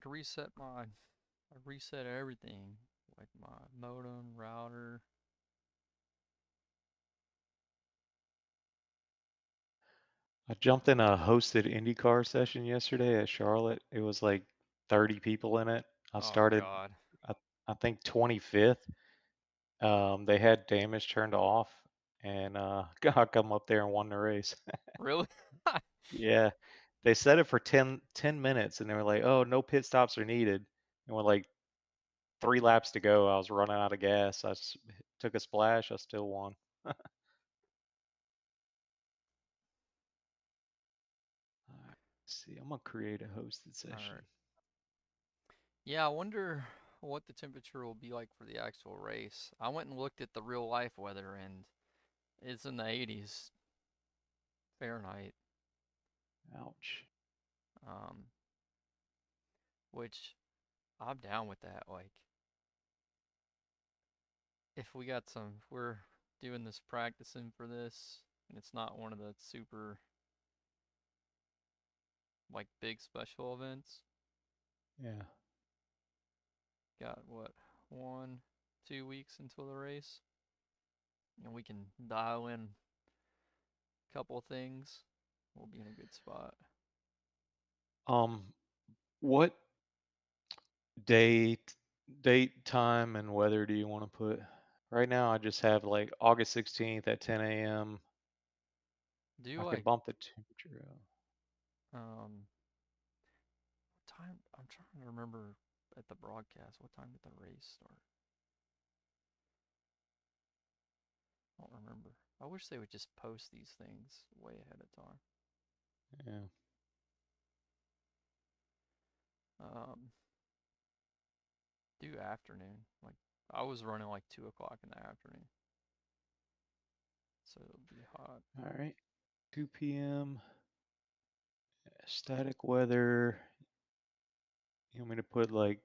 to reset I reset everything, like my modem, router. I jumped in a hosted IndyCar session yesterday at Charlotte. It was like 30 people in it. I Oh started, God, I, I think 25th. They had damage turned off, and I come up there and won the race. really? Yeah, they set it for ten minutes, and they were like, "Oh, no pit stops are needed." And with like 3 laps to go, I was running out of gas. Took a splash. I still won. All right, let's see. I'm gonna create a hosted All right. session. Yeah, I wonder what the temperature will be like for the actual race. I went and looked at the real life weather, and it's in the 80s Fahrenheit. Ouch. Um, which I'm down with that. Like, if we're doing this practicing for this, and it's not one of the super like big special events. Yeah. Got what, 1, 2 weeks until the race, and we can dial in a couple things. We'll be in a good spot. Um, what date, time, and weather do you want to put? Right now, I just have like August 16th at 10 a.m. Do I could like bump the temperature up. um time? I'm trying to remember at the broadcast. What time did the race start? I don't remember. I wish they would just post these things way ahead of time. Yeah. Um, do afternoon. Like I was running like 2 o'clock in the afternoon, so it'll be hot. All right. 2 p.m. Static weather. You want me to put like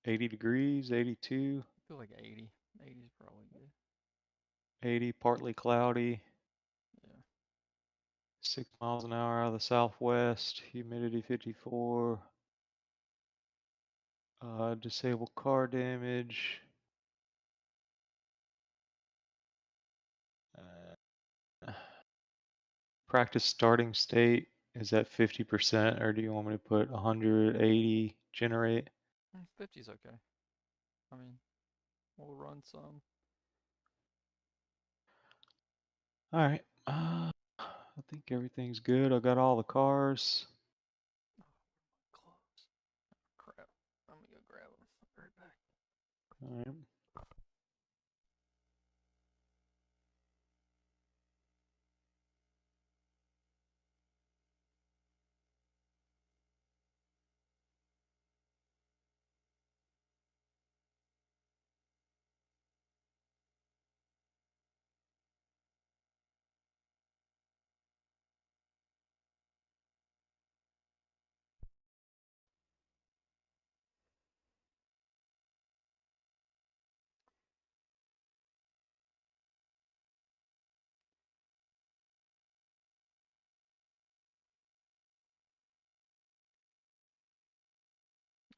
80 degrees, 82, I feel like 80. 80 is probably good. 80, partly cloudy, Yeah. 6 miles an hour out of the southwest, humidity 54, disable car damage. Uh, Practice starting state is at 50%, or do you want me to put 180 generate? 50's okay. I mean, we'll run some. All right. I think everything's good. I got all the cars. Oh, clothes. Crap. I'm gonna go grab them. I'll be right back. All right.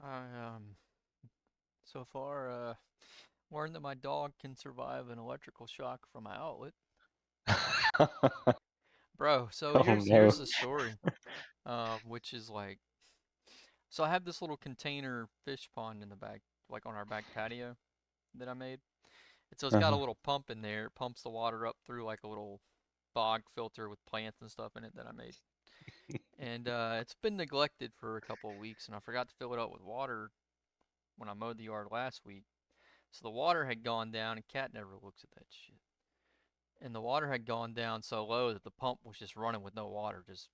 I so far learned that my dog can survive an electrical shock from my outlet. Bro, so Oh here's no. the story. Which is like, so I have this little container fish pond in the back, like on our back patio that I made. And so it's got a Uh-huh. little pump in there. It pumps the water up through like a little bog filter with plants and stuff in it that I made. And it's been neglected for a couple of weeks, and I forgot to fill it up with water when I mowed the yard last week. So the water had gone down, and Cat never looks at that shit. And the water had gone down so low that the pump was just running with no water, just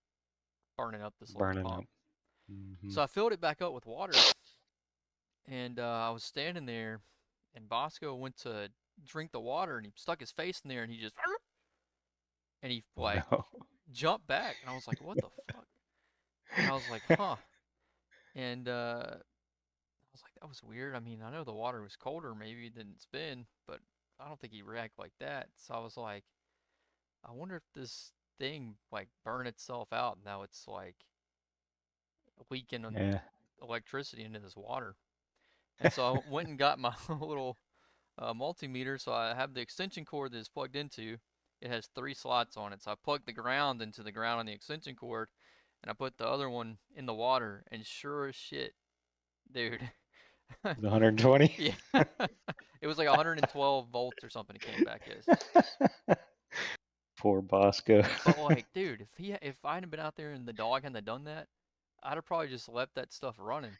burning up this little Burning pump. up. Hmm. So I filled it back up with water, and I was standing there, and Bosco went to drink the water, and he stuck his face in there, and he just and he Oh like no. jumped back, and I was like, "What the fuck?" And I was like, "Huh." And I was like, "That was weird." I mean, I know the water was colder maybe than it's been, but I don't think he reacted like that. So I was like, "I wonder if this thing like burned itself out, and now it's like leaking Yeah. electricity into this water. And so I went and got my little multimeter. So I have the extension cord that is plugged into. It has three slots on it. So I plugged the ground into the ground on the extension cord, and I put the other one in the water. And sure as shit, dude, The 120. yeah, it was like 112 volts or something. It came back as. Poor Bosco. But like, dude, if I hadn't been out there and the dog hadn't done that, I'd have probably just left that stuff running.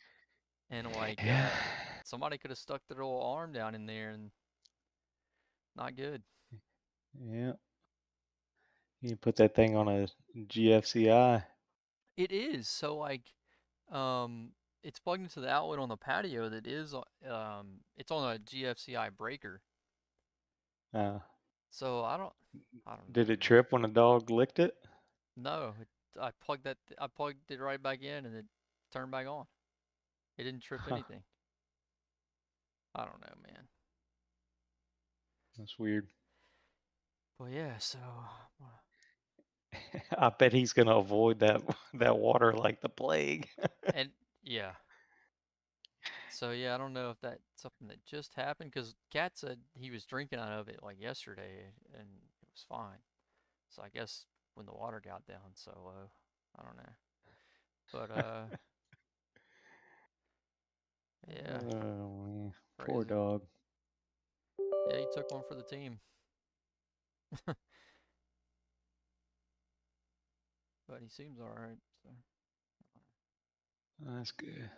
And like, Yeah. somebody could have stuck their little arm down in there, and not good. Yeah. You put that thing on a GFCI. It is so like, um, it's plugged into the outlet on the patio that is, it's on a GFCI breaker. Uh, So I don't did know, it man. trip when a dog licked it? No, I plugged it right back in, and it turned back on. It didn't trip Huh. anything. I don't know, man. That's weird. But yeah, so I bet he's gonna avoid that water like the plague. and yeah. So yeah, I don't know if that's something that just happened because Cat said he was drinking out of it like yesterday and it was fine. So I guess when the water got down so low, I don't know. But yeah, Oh man, poor crazy. dog. Yeah, he took one for the team, but he seems all right. So That's good.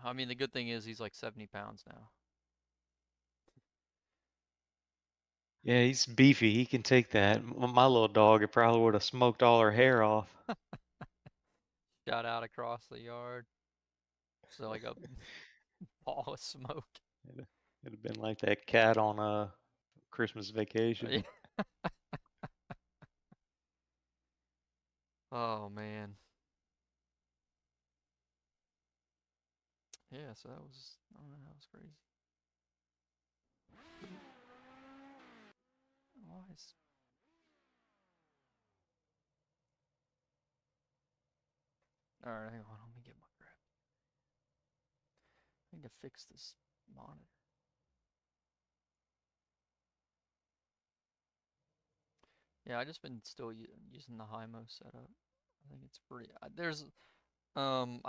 I mean, the good thing is he's like 70 pounds now. Yeah, he's beefy. He can take that. My little dog, it probably would have smoked all her hair off. Shot out across the yard, so like a ball of smoke. It'd have been like that cat on a Christmas Vacation. Yeah. Oh man. Yeah, so that was, I don't know, that was crazy. Why is All right, hang on. Let me get my grab. I need to fix this monitor. Yeah, I just been still using the HIMO setup. I think it's pretty. I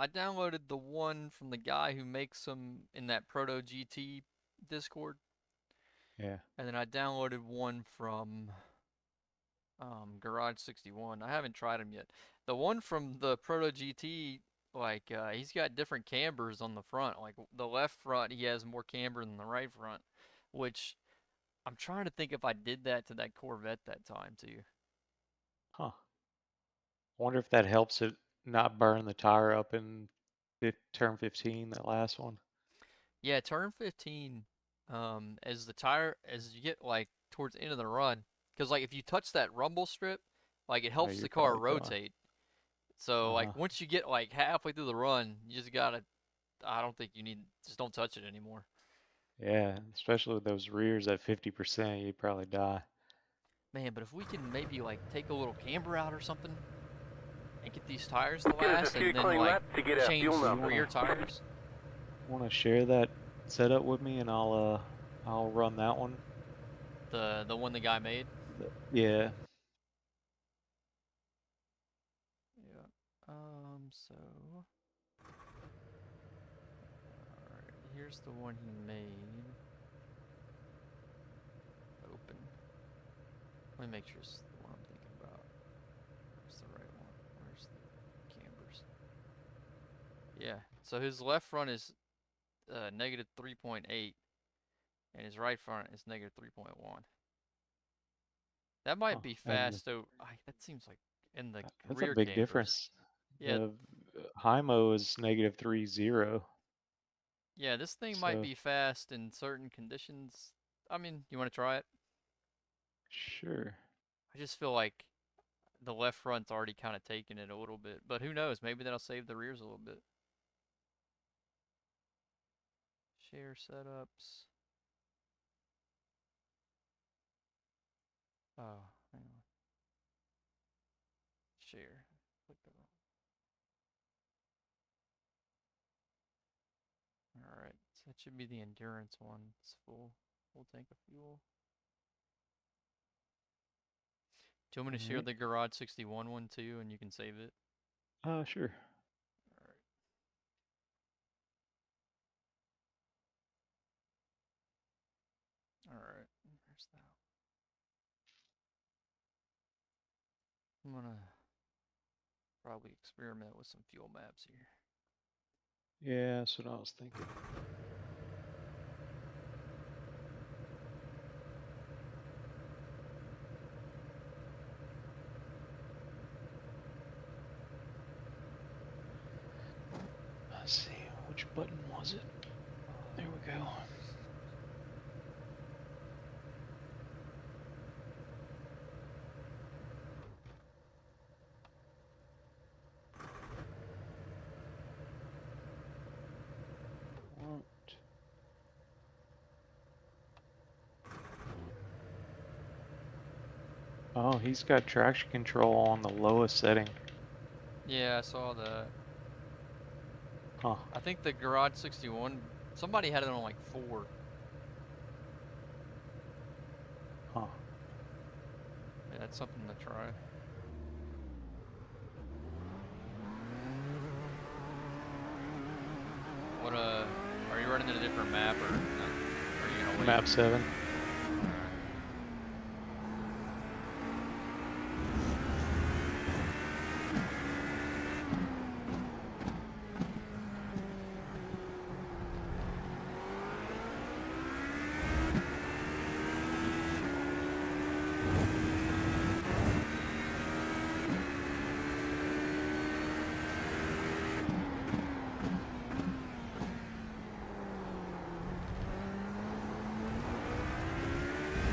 downloaded the one from the guy who makes them in that Proto GT Discord, Yeah. and then I downloaded one from Garage 61. I haven't tried them yet. The one from the Proto GT, like, he's got different cambers on the front. Like the left front, he has more camber than the right front, which I'm trying to think if I did that to that Corvette that time too. Huh. I wonder if that helps it not burn the tire up in turn 15, that last one. Yeah, turn 15, as the tire, as you get like towards the end of the run, because like if you touch that rumble strip, like it Oh, helps you're the car probably gone. rotate. So like Uh-huh. once you get like halfway through the run, you just gotta. I don't think you need. Just don't touch it anymore, Yeah, especially with those rears at 50%, you'd probably die. man. But if we can maybe like take a little camber out or something and get these tires to Give us a last, few and then clean like laps to get our fuel change Do the you number. rear wanna tires. wanna share that setup with me and I'll run that one. The one the guy made. Yeah. Yeah. So, alright, here's the one he made. Open. Let me make sure it's the one I'm thinking about. Where's the right one? Where's the cambers? Yeah. So his left front is negative 3.8, and his right front is negative 3.1. That might Huh. be And fast. So that seems like in the that's a rear big cambers. difference. Yeah. The Hymo is negative 3.0. Yeah. This thing might So be fast in certain conditions. I mean, you want to try it? sure. I just feel like the left front's already kind of taking it a little bit, but who knows? Maybe that'll save the rears a little bit. Share setups. Oh, hang on. Share. Click that one. That should be the endurance one. It's full tank of fuel. Do you want me to share Alright. the Garage 61 one too, and you can save it? Sure. Alright. Alright. There's that. I'm gonna probably experiment with some fuel maps here. Yeah, that's what I was thinking. Let's see, which button was it? There we go. What? Oh, he's got traction control on the lowest setting. Yeah, I saw that. Huh. I think the Garage 61, somebody had it on like 4. Huh. Yeah, that's something to try. What, are you running in a different map or not? Are you gonna wait? Map 7. Alright.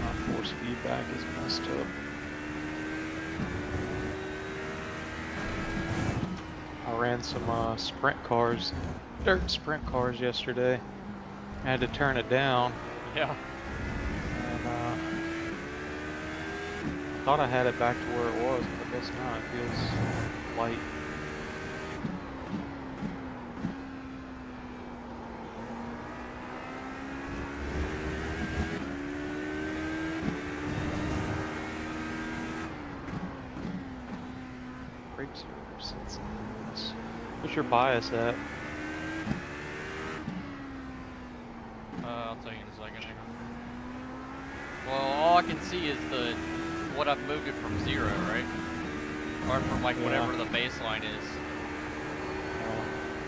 My force feedback is messed up. I ran some sprint cars, dirt sprint cars yesterday. I had to turn it down. Yeah. And thought I had it back to where it was, but I guess not. It feels light. Brakes are sensitive. What's your bias at? I'll tell you in a second. Well, all I can see is what I've moved it from 0, right? Or from like whatever the baseline is.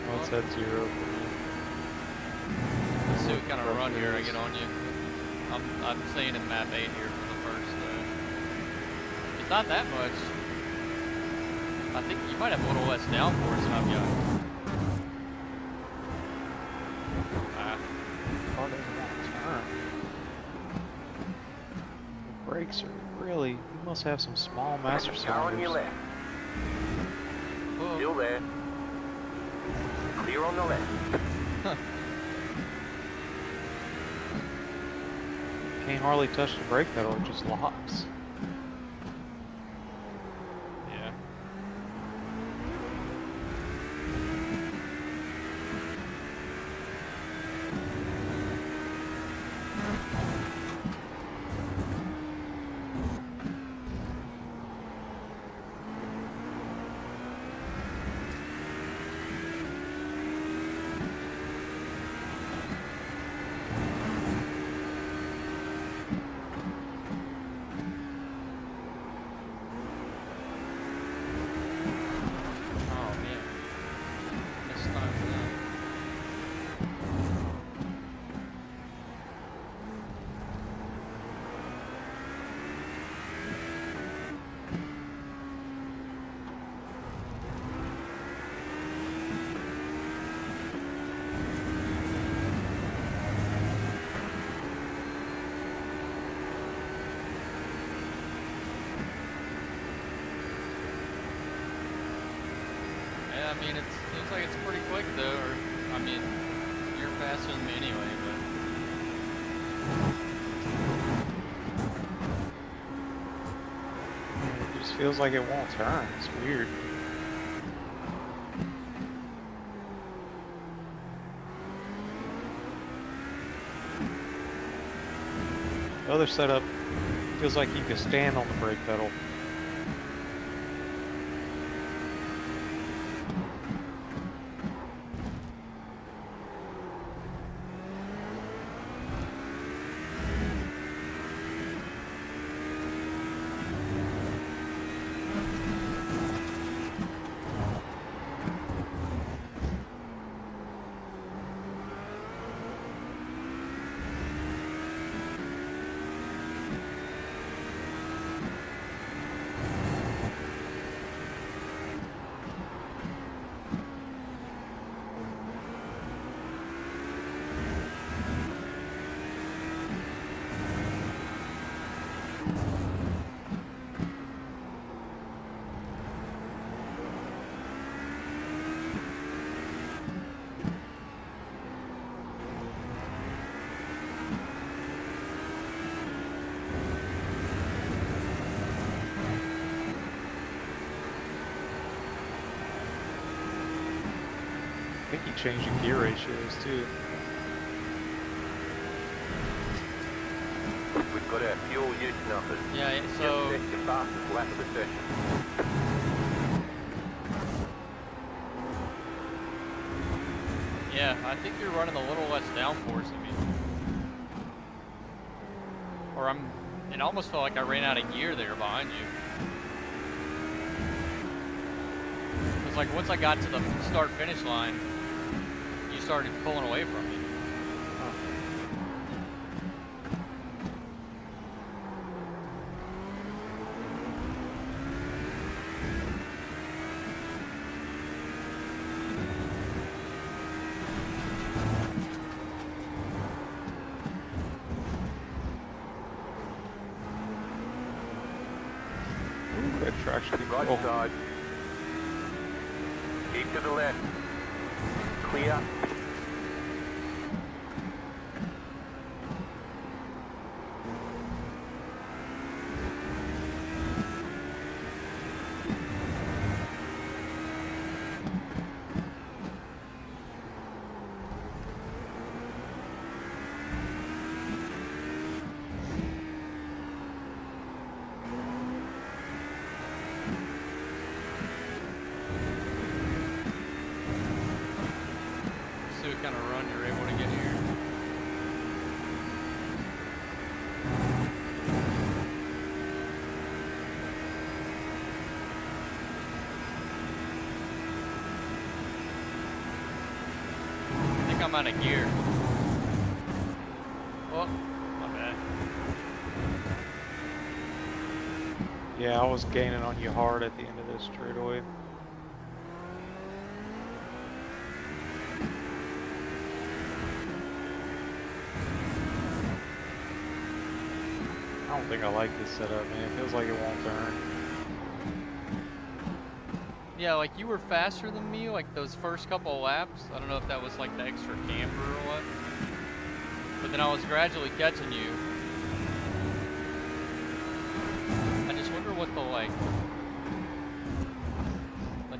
Well, it's at 0 for me. Let's see what kind of run here I get on you. I'm staying in map 8 here for the first. It's not that much. I think you might have a little less downforce than I've got. Car doesn't want to turn. The brakes are really. You must have some small master Car on your cylinders. left. Still there. Clear on the left. Can't hardly touch the brake pedal, it just locks. Yeah. I mean, it looks like it's pretty quick though. Or, I mean, you're faster than me anyway, but. It just feels like it won't turn. It's weird. other setup feels like you can stand on the brake pedal. I think you change your gear ratios too. We've got our fuel use numbers. Yeah, Just so set your fastest lap of the session. yeah, I think you're running a little less downforce than me. Or it almost felt like I ran out of gear there behind you. It was like once I got to the start-finish line, you started pulling away from me. Good traction Right control. side. Keep to the left. Clear. See what kind of run you're able to get here. I think I'm out of gear. Oh, my bad. Yeah, I was gaining on you hard at the end of this straightaway. I don't think I like this setup, man. It feels like it won't turn. Yeah, like you were faster than me, like those first couple of laps. I don't know if that was like the extra camber or what. But then I was gradually catching you. I just wonder what the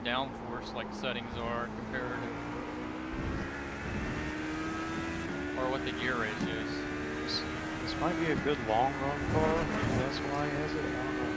downforce like settings are compared to, or what the gear ratios. This might be a good long run car. Maybe that's why he has it. I don't know.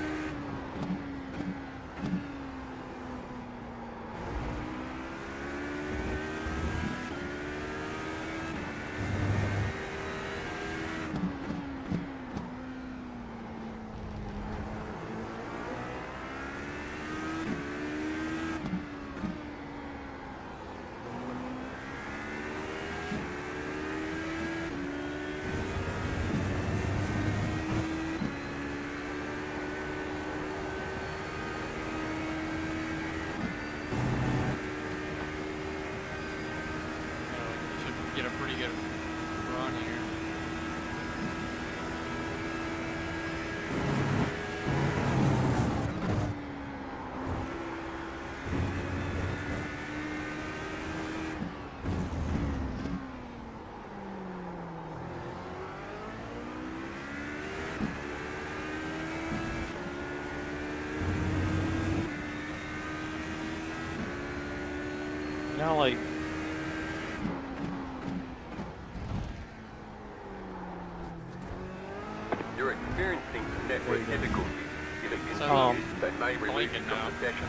Should get a pretty good run here. You know, like, may release you blinking from now. the session.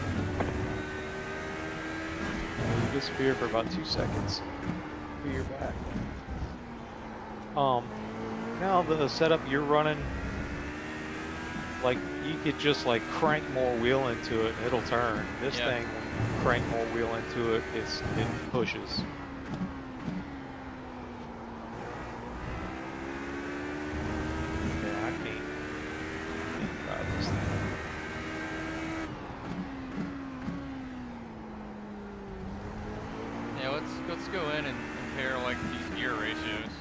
You disappear for about 2 seconds. But you're back. Now the setup you're running, like you could just like crank more wheel into it and it'll turn. This Yeah. thing, when you crank more wheel into it, it pushes. Yeah, I can't drive this thing. Yeah, let's go in and compare like these gear ratios.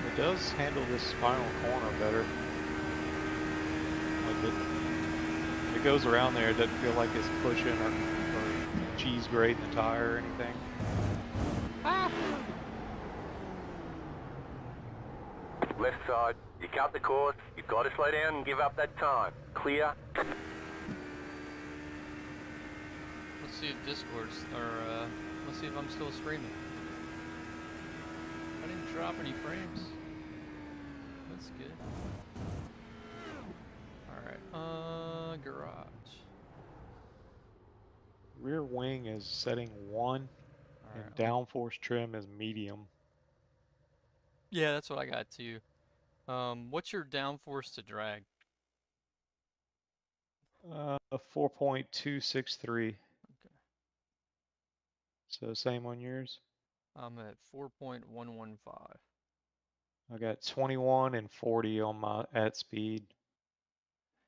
It does handle this final corner better. Like it goes around there, it doesn't feel like it's pushing or cheese grating the tire or anything. Ah! Left side, you cut the course, you've got to slow down and give up that time. Clear. Let's see if Discord's, or let's see if I'm still streaming. I didn't drop any frames. That's good. Alright, garage. Rear wing is setting 1 and Alright. downforce trim is medium. Yeah, that's what I got too. What's your downforce to drag? 4.263. Okay. So same on yours. I'm at 4.115. I got 21 and 40 on my at speed.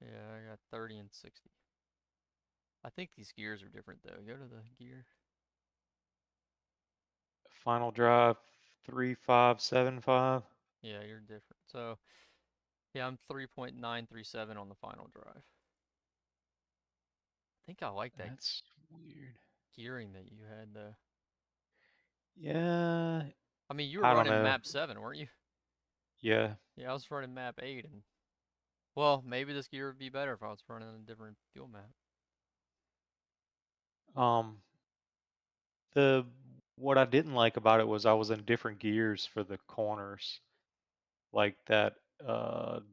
Yeah, I got 30 and 60. I think these gears are different though. Go to the gear. Final drive 3575. Yeah, you're different. So, yeah, I'm 3.937 on the final drive. I think I like that That's weird. gearing that you had though. Yeah, I mean, you were I don't running know. map 7, weren't you? Yeah. Yeah, I was running map 8 and well, maybe this gear would be better if I was running a different fuel map. Um, the what I didn't like about it was I was in different gears for the corners. Like that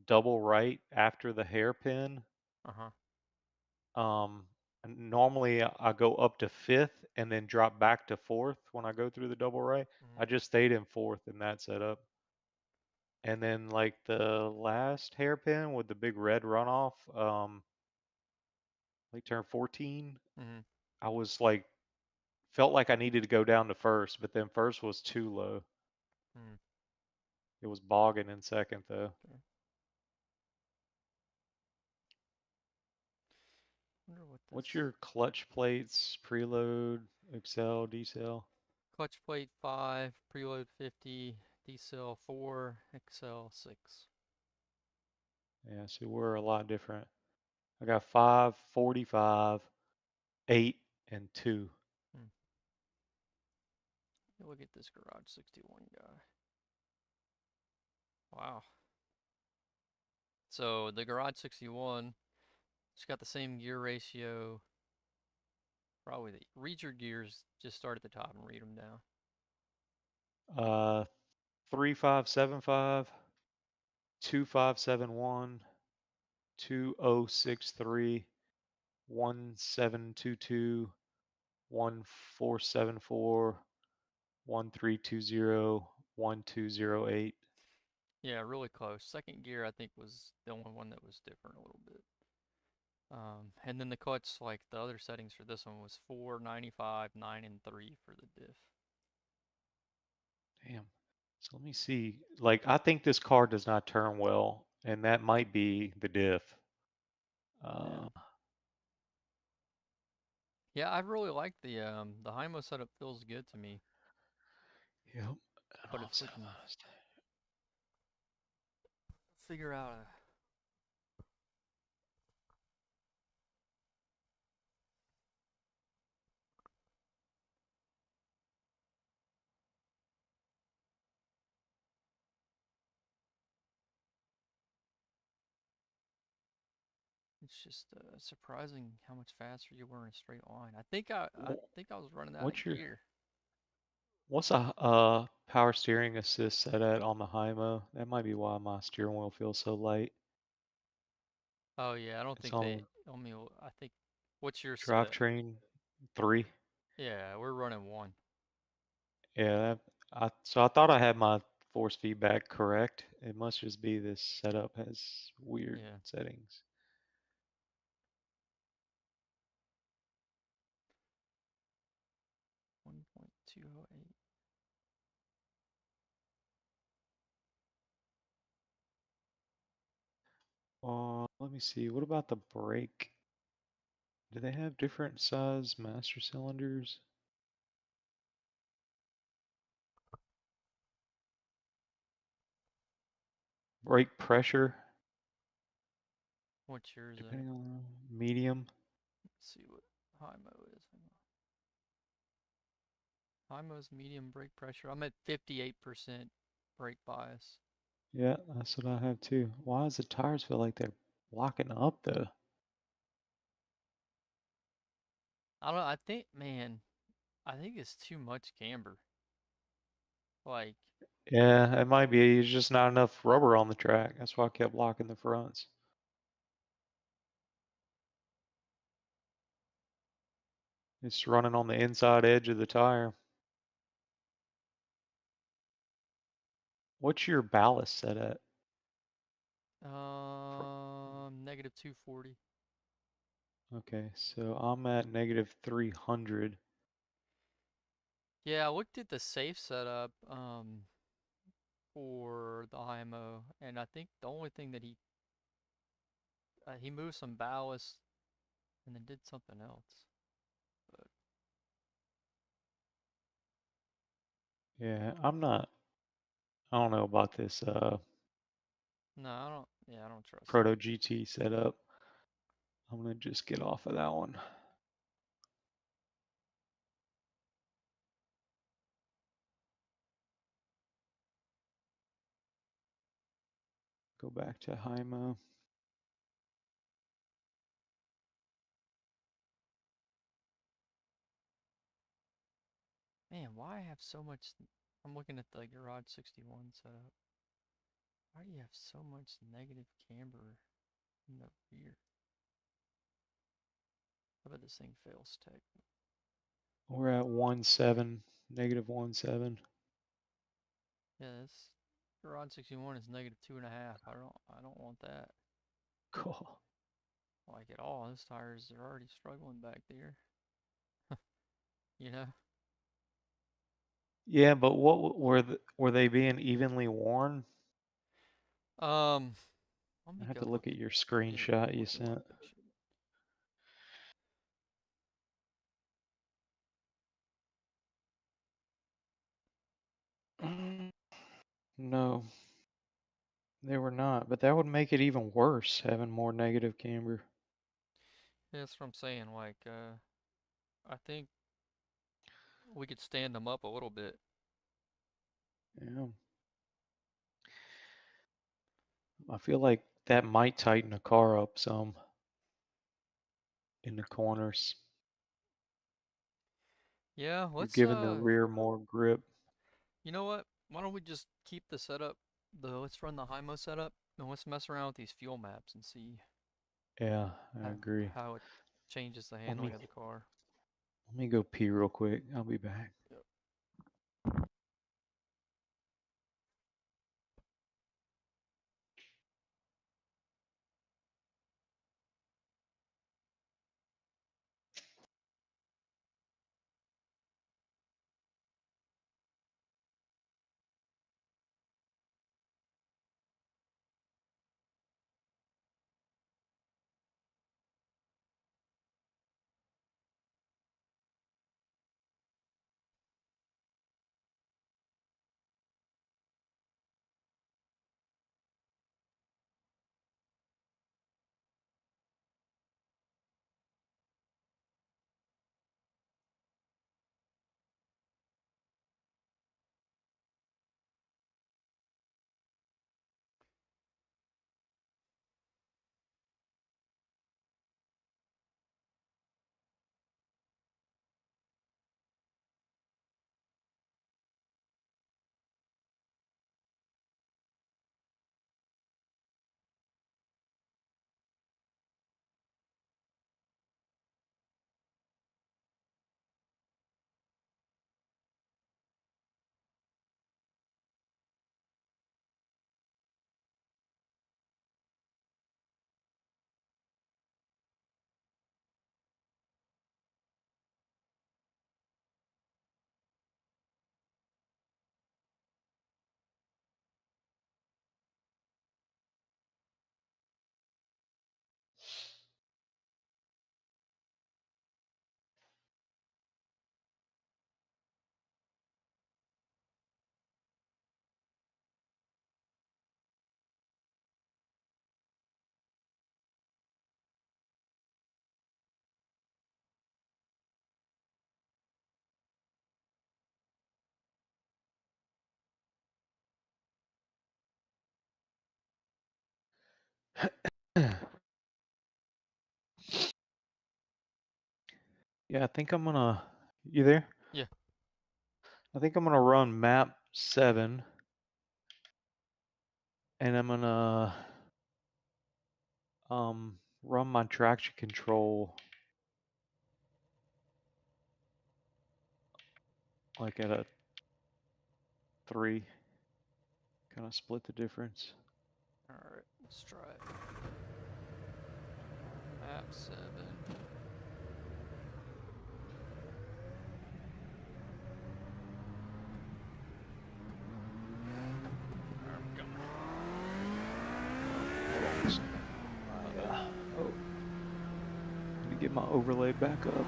double right after the hairpin. Uh-huh. Normally I go up to 5th and then drop back to 4th when I go through the double right. Mm-hmm. I just stayed in 4th in that setup. And then like the last hairpin with the big red runoff, like turn 14, Mm-hmm. I was like felt like I needed to go down to first, but then first was too low. Mm. It was bogging in second though. Okay. Wonder what What's this your clutch plates, preload, accel, decel? clutch plate 5, preload 50, decel 4, excel 6. Yeah, so we're a lot different. I got 5, 45, 8, and 2. Hmm. Look at this garage 61 guy. Wow. So the garage 61, it's got the same gear ratio. Probably read your gears. Just start at the top and read them down. 3575, 2571, 2063, 1722, 1474, 1320, 1208. Yeah, really close. Second gear, I think, was the only one that was different a little bit. And then the clutch, like the other settings for this one, was 4, 95, 9, and 3 for the diff. Damn. So let me see. Like, I think this car does not turn well, and that might be the diff. Yeah. Uh, Yeah, I really like the Hymo setup. Feels good to me. yep. And But if we offset can last. figure out a It's just surprising how much faster you were in a straight line. I think I was running out of What's your gear. what's a power steering assist set at on the Hymo? That might be why my steering wheel feels so light. Oh yeah, I don't It's think they. on I mean, I think. What's your set? drivetrain 3. Yeah, we're running one. Yeah, so I thought I had my force feedback correct. It must just be this setup has weird Yeah, settings. 1.208. Let me see. What about the brake? Do they have different size master cylinders? Brake pressure, What's yours at? depending on medium. Let's see what Hymo is. Hymo's medium brake pressure. I'm at 58% brake bias. Yeah, that's what I have too. Why does the tires feel like they're locking up though? I don't know. I think, man, I think it's too much camber. Like, Yeah, it might be. There's just not enough rubber on the track. That's why I kept locking the fronts. It's running on the inside edge of the tire. What's your ballast set at? negative 240. Okay, so I'm at negative 300. Yeah, I looked at the safe setup for the IMO, and I think the only thing that he moved some ballast and then did something else. But Yeah, I don't know about this no, I don't. Yeah, I don't trust it. Proto GT setup. I'm gonna just get off of that one. Go back to Hymo. Man, why I have so much? I'm looking at the Garage 61 setup. Why do you have so much negative camber in the rear? I bet this thing fails tech. We're at 1.7, negative 1.7. Yeah, this Garage 61 is negative 2.5. I don't want that. Cool. Like at all. Those tires are already struggling back there. You know? Yeah, but what were they being evenly worn? Um, let I me have to go look look at at. your Yeah, screenshot I'm you looking at my sent. picture. Mm, No, they were not, but that would make it even worse having more negative camber. Yeah, that's what I'm saying. Like, I think we could stand them up a little bit. Yeah, I feel like that might tighten the car up some in the corners. Yeah, You're let's giving the rear more grip. you know what? Why don't we just keep the setup, let's run the HIMO setup, and let's mess around with these fuel maps and see Yeah, I how agree. how it changes the Let handling me of the car. let me go pee real quick. I'll be back. Yep. Yeah, I think I'm gonna. You there? Yeah. I think I'm gonna run map 7, and I'm gonna run my traction control like at a 3. Kind of split the difference. All right, let's try it. Map 7. Alright, I'm coming. Hold on a second. Oh, let me get my overlay back up.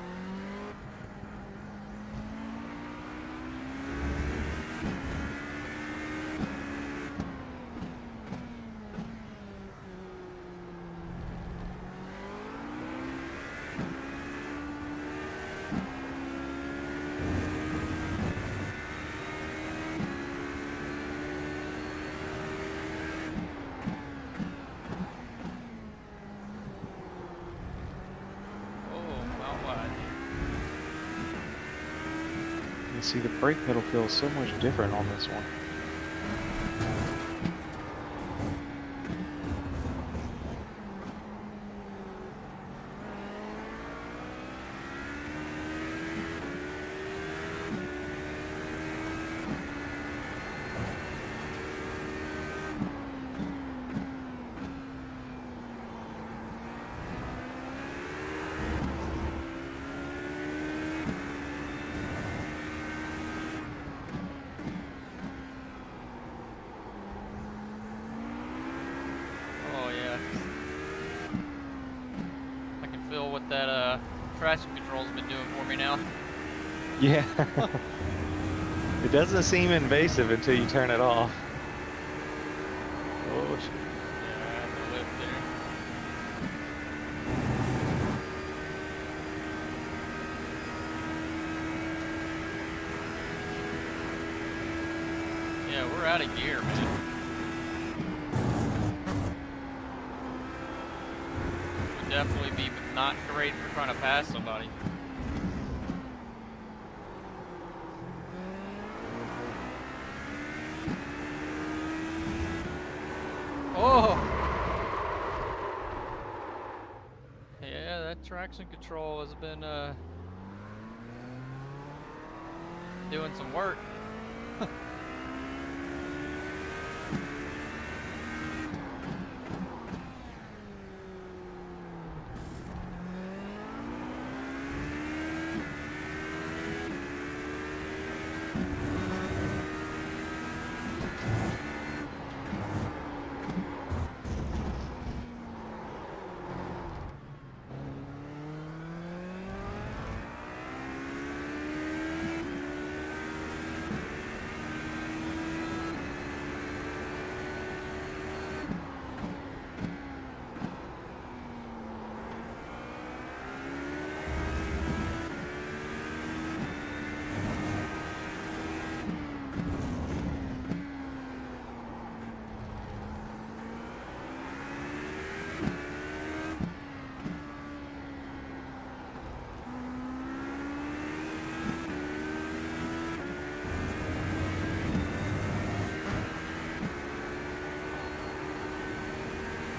Oh, out wide. You see, the brake pedal feels so much different on this one. Oh yeah. I can feel what that traction control's been doing for me now. Yeah. It doesn't seem invasive until you turn it off. Oh shit. Yeah, I have to lift there. Yeah, we're out of gear, man. Would definitely be not great for trying to pass somebody. Oh! Yeah, that traction control has been doing some work.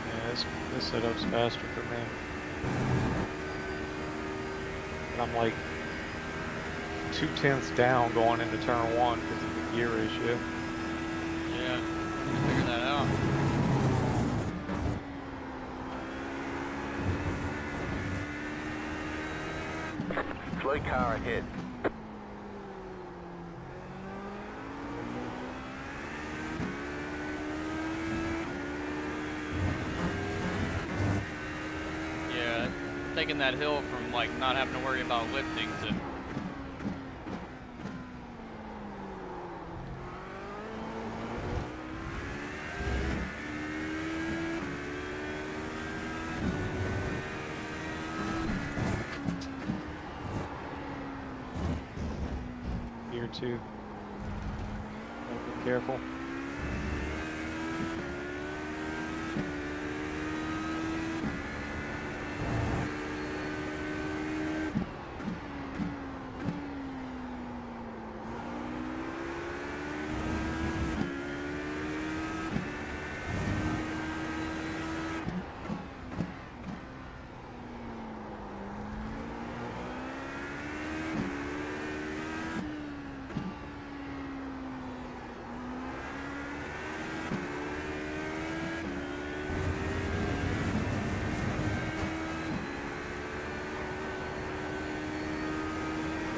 Yeah, this setup's faster for me. And I'm like 2/10 down going into turn 1 because of the gear issue. Yeah, figure that out. Slow car ahead. Yeah, taking that hill from like not having to worry about lifting to Gear 2. Gotta be careful.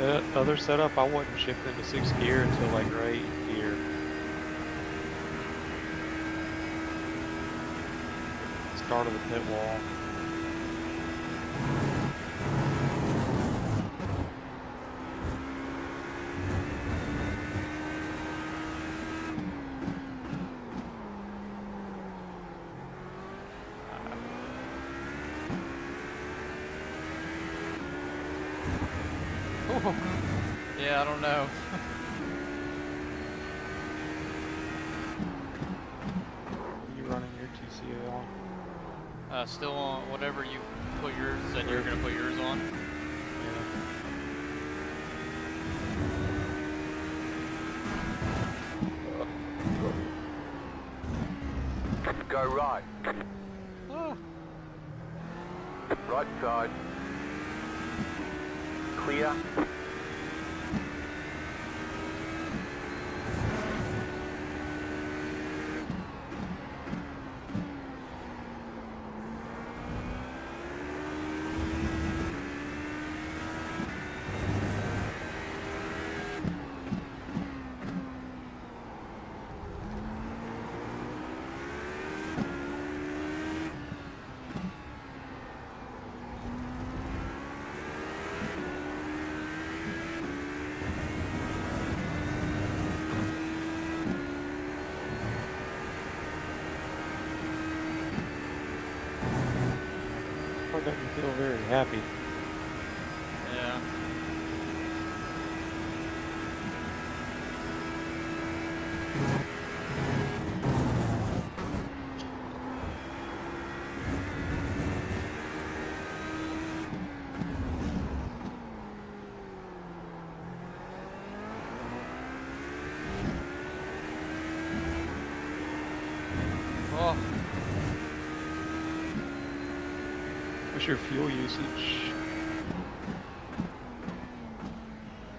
The other setup, I wasn't shifting to 6th gear until like right here. Start of the pit wall. Oh. Yeah, I don't know. You running your TCA on? Still on whatever you put yours, said you were gonna put yours on. Go right. Oh. Right side. Clear. That doesn't feel very happy. Yeah. Oh. What's your fuel usage?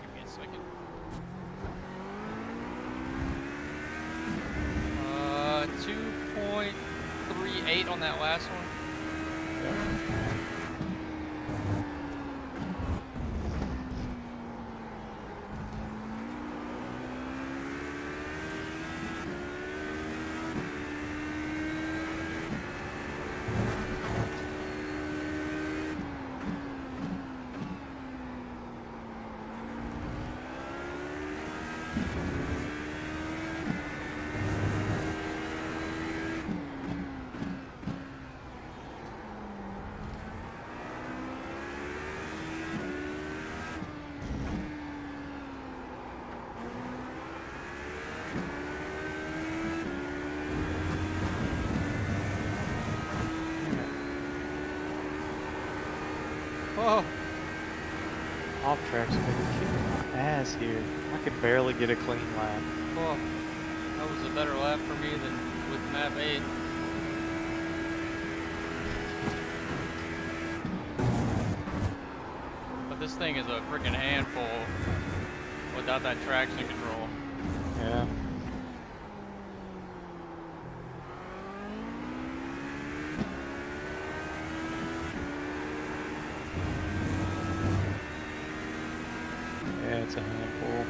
Give me a second. 2.38 on that last one. Oh. Off track's been kicking my ass here. I could barely get a clean lap. Oh. That was a better lap for me than with map 8. But this thing is a freaking handful without that traction control. Yeah. Yeah, it's a handful.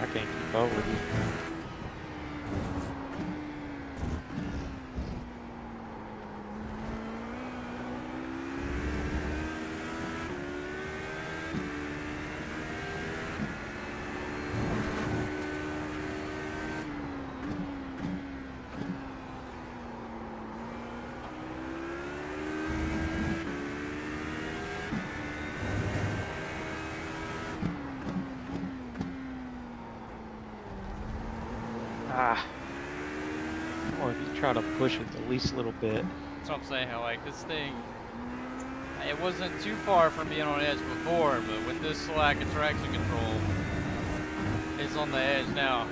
I can't keep up with you. Ah. Or if you try to push it the least little bit. That's what I'm saying, how like this thing, it wasn't too far from being on edge before, but with this lack of traction control, it's on the edge now.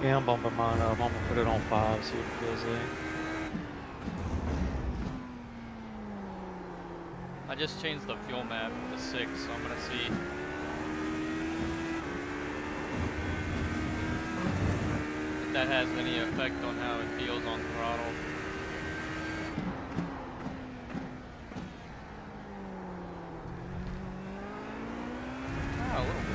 Yeah, I'm bumping mine up. I'm gonna put it on 5, see what it feels like. I just changed the fuel map to 6, so I'm gonna see if that has any effect on how it feels on throttle. Ah, a little bit.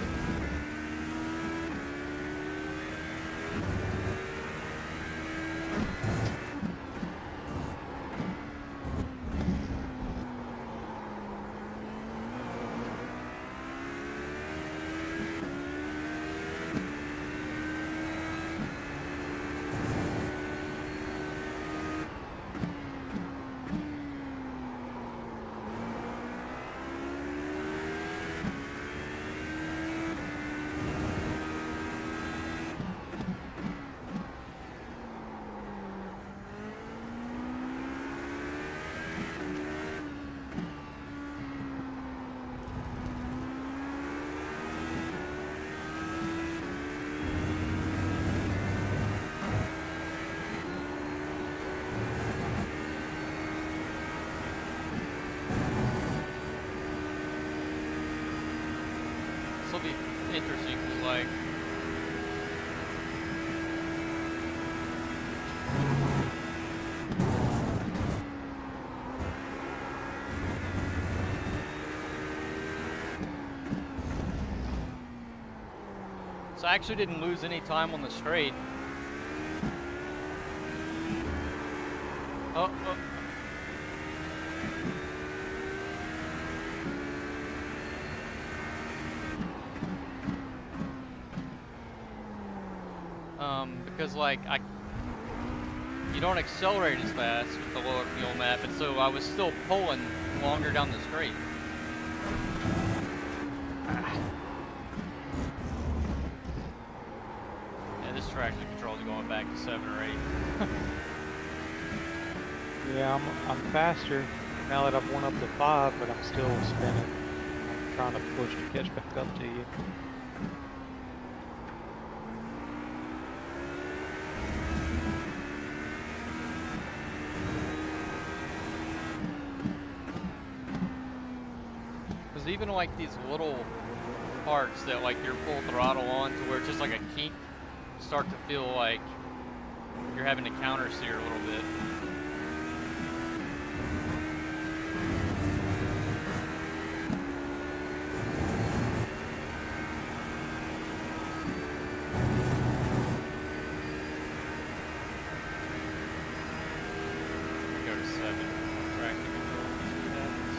This will be interesting because, like, so I actually didn't lose any time on the straight. Oh, oh. Because like you don't accelerate as fast with the lower fuel map, and so I was still pulling longer down the straight. Yeah, this traction control is going back to 7 or 8. Yeah, I'm faster now that I've went up to 5, but I'm still spinning. I'm trying to push to catch back up to you. Because even like these little parts that like you're full throttle on to where it's just like a kink, start to feel like you're having to counter steer a little bit. Go to 7. Traction control. See what happens.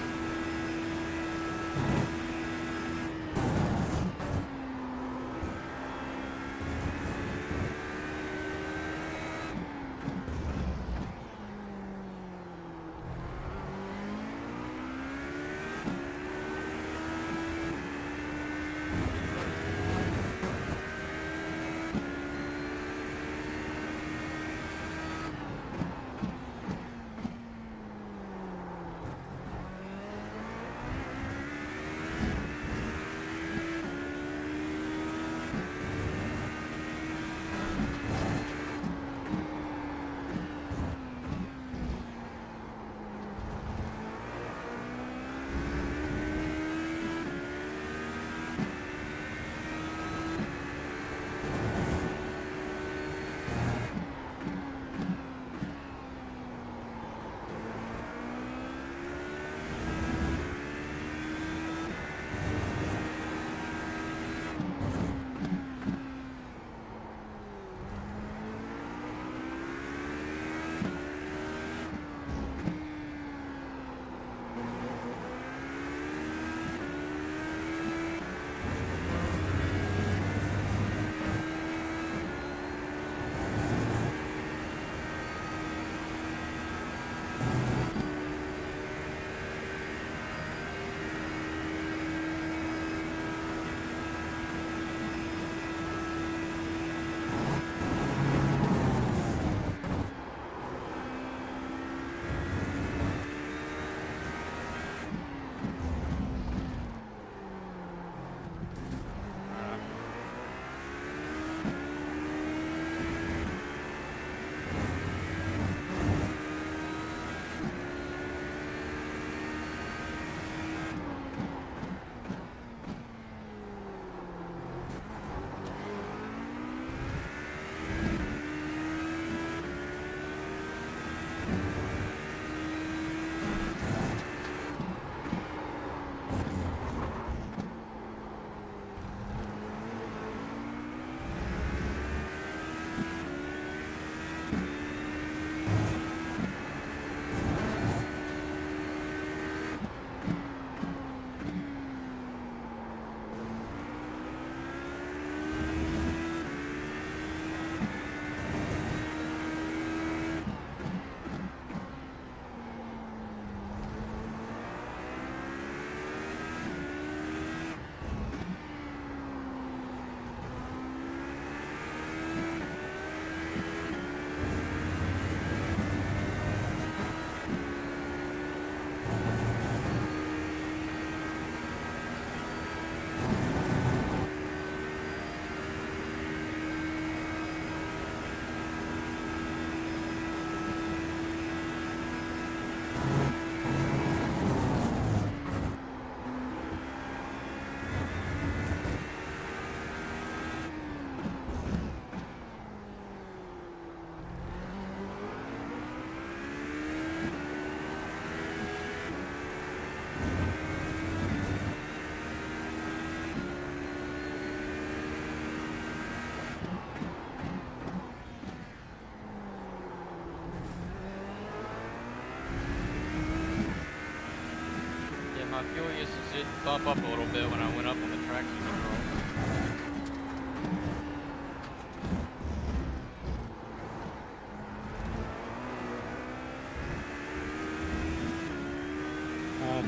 Fuel usage did bump up a little bit when I went up on the traction control.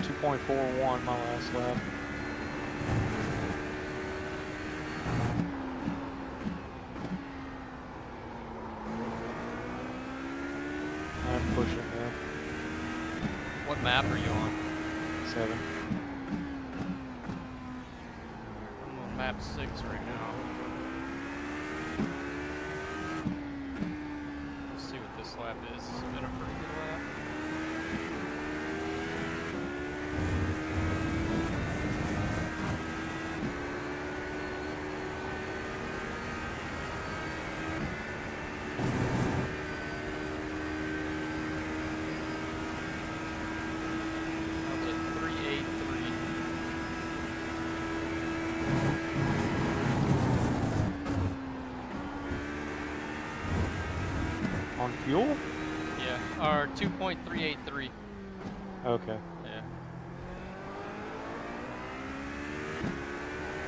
2.41 my last lap. I'm pushing now. What map are you on? 7. I'm on map 6 right now. Let's see what this lap is. This has been a pretty good lap. That was a 383. On fuel? Yeah, or 2.383. Okay. Yeah.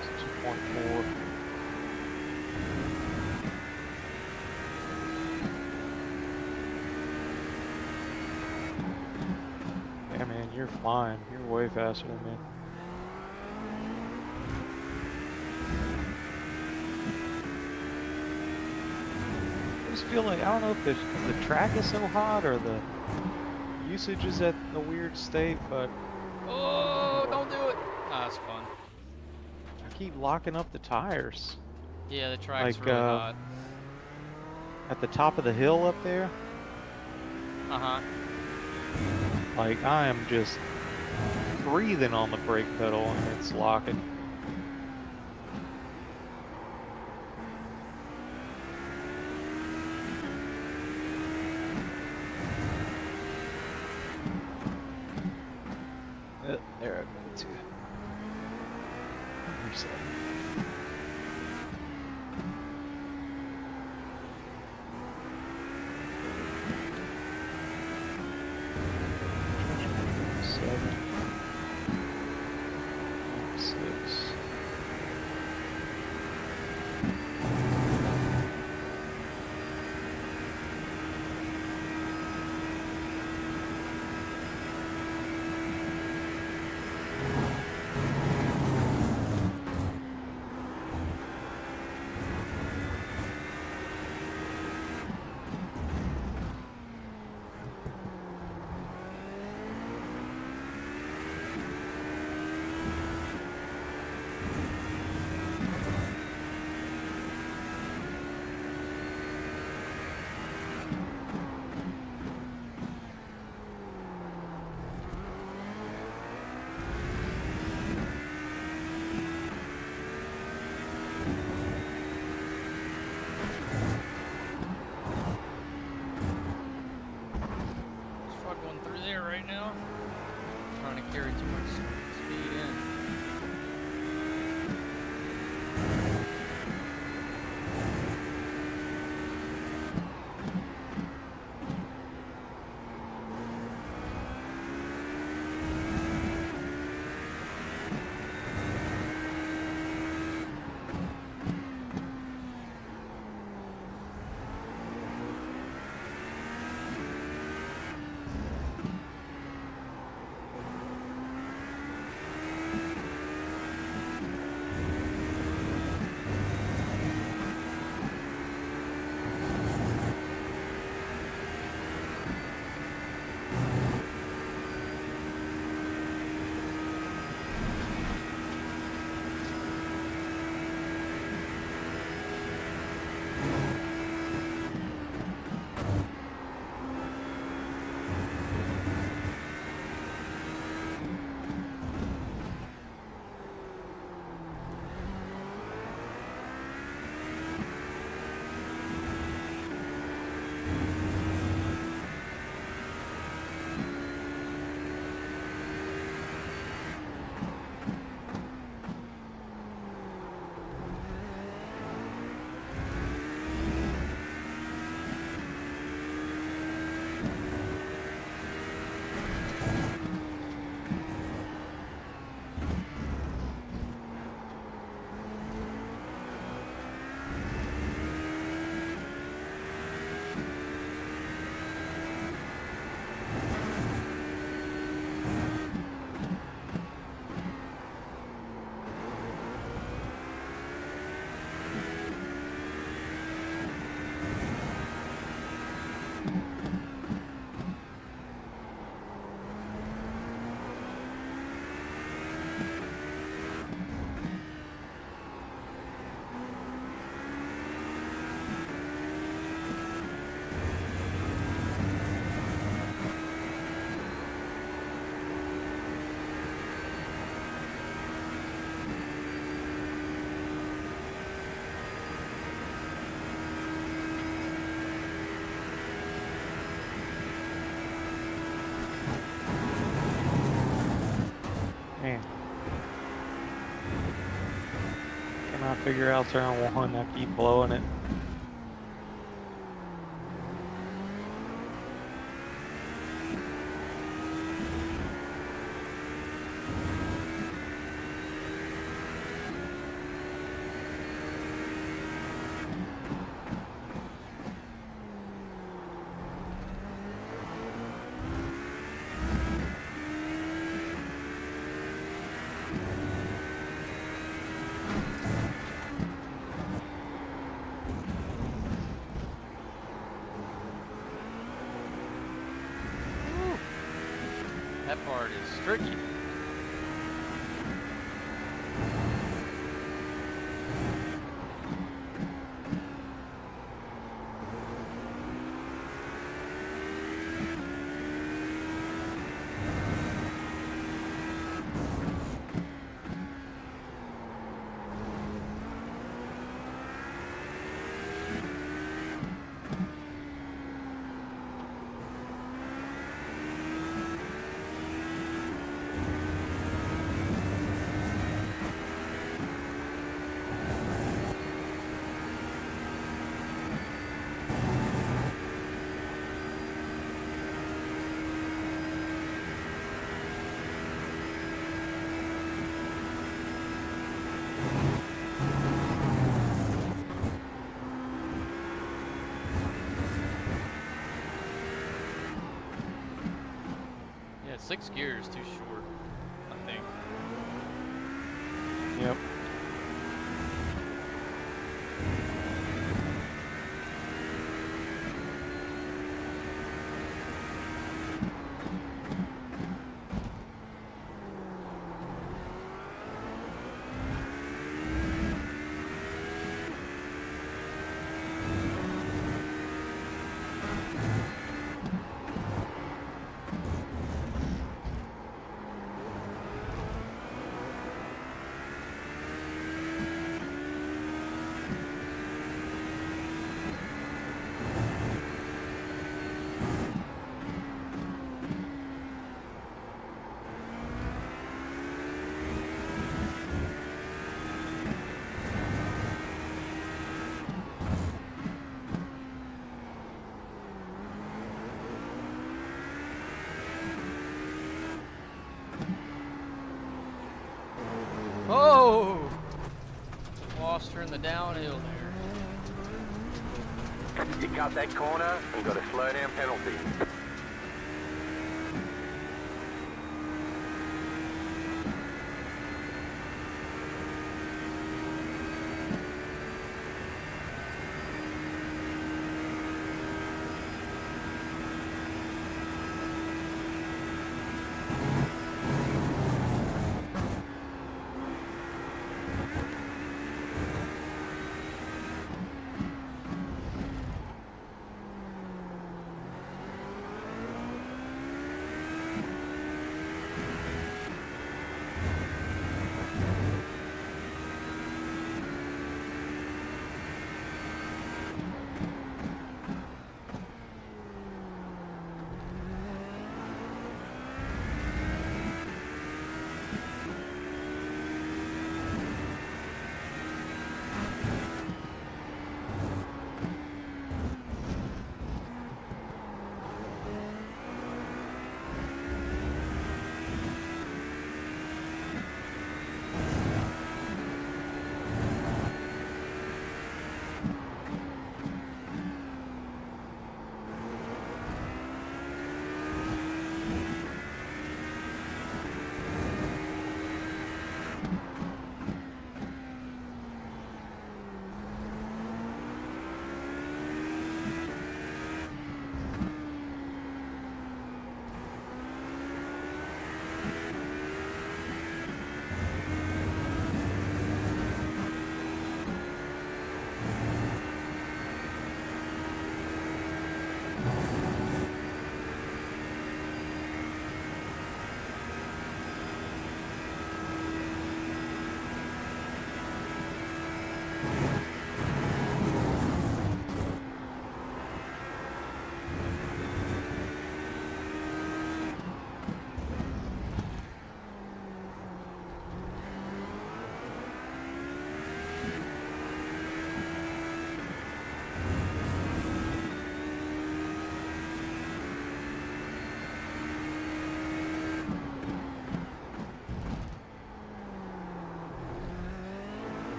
It's 2.4. Yeah, man, you're flying. You're way faster than me. I just feel like, I don't know if the track is so hot or the usage is at a weird state, but Oh, don't do it. Ah, that's fun. I keep locking up the tires. Yeah, the track's Like, really hot. at the top of the hill up there, Uh-huh. like I am just breathing on the brake pedal and it's locking. There I go too. Reset. Seven. 6. figure out turn one. I keep blowing it. That part is tricky. Yeah, 6 gears too short, I think. Yep. Oh! Lost her in the downhill there. You cut that corner and got a slow down penalty.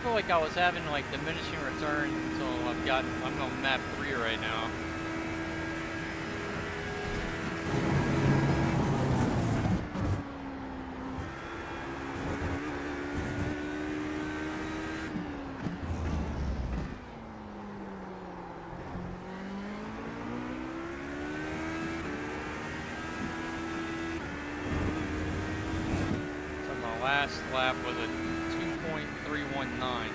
feel like I was having like diminishing returns until I'm on map 3 right now. So my last lap was a 2.319.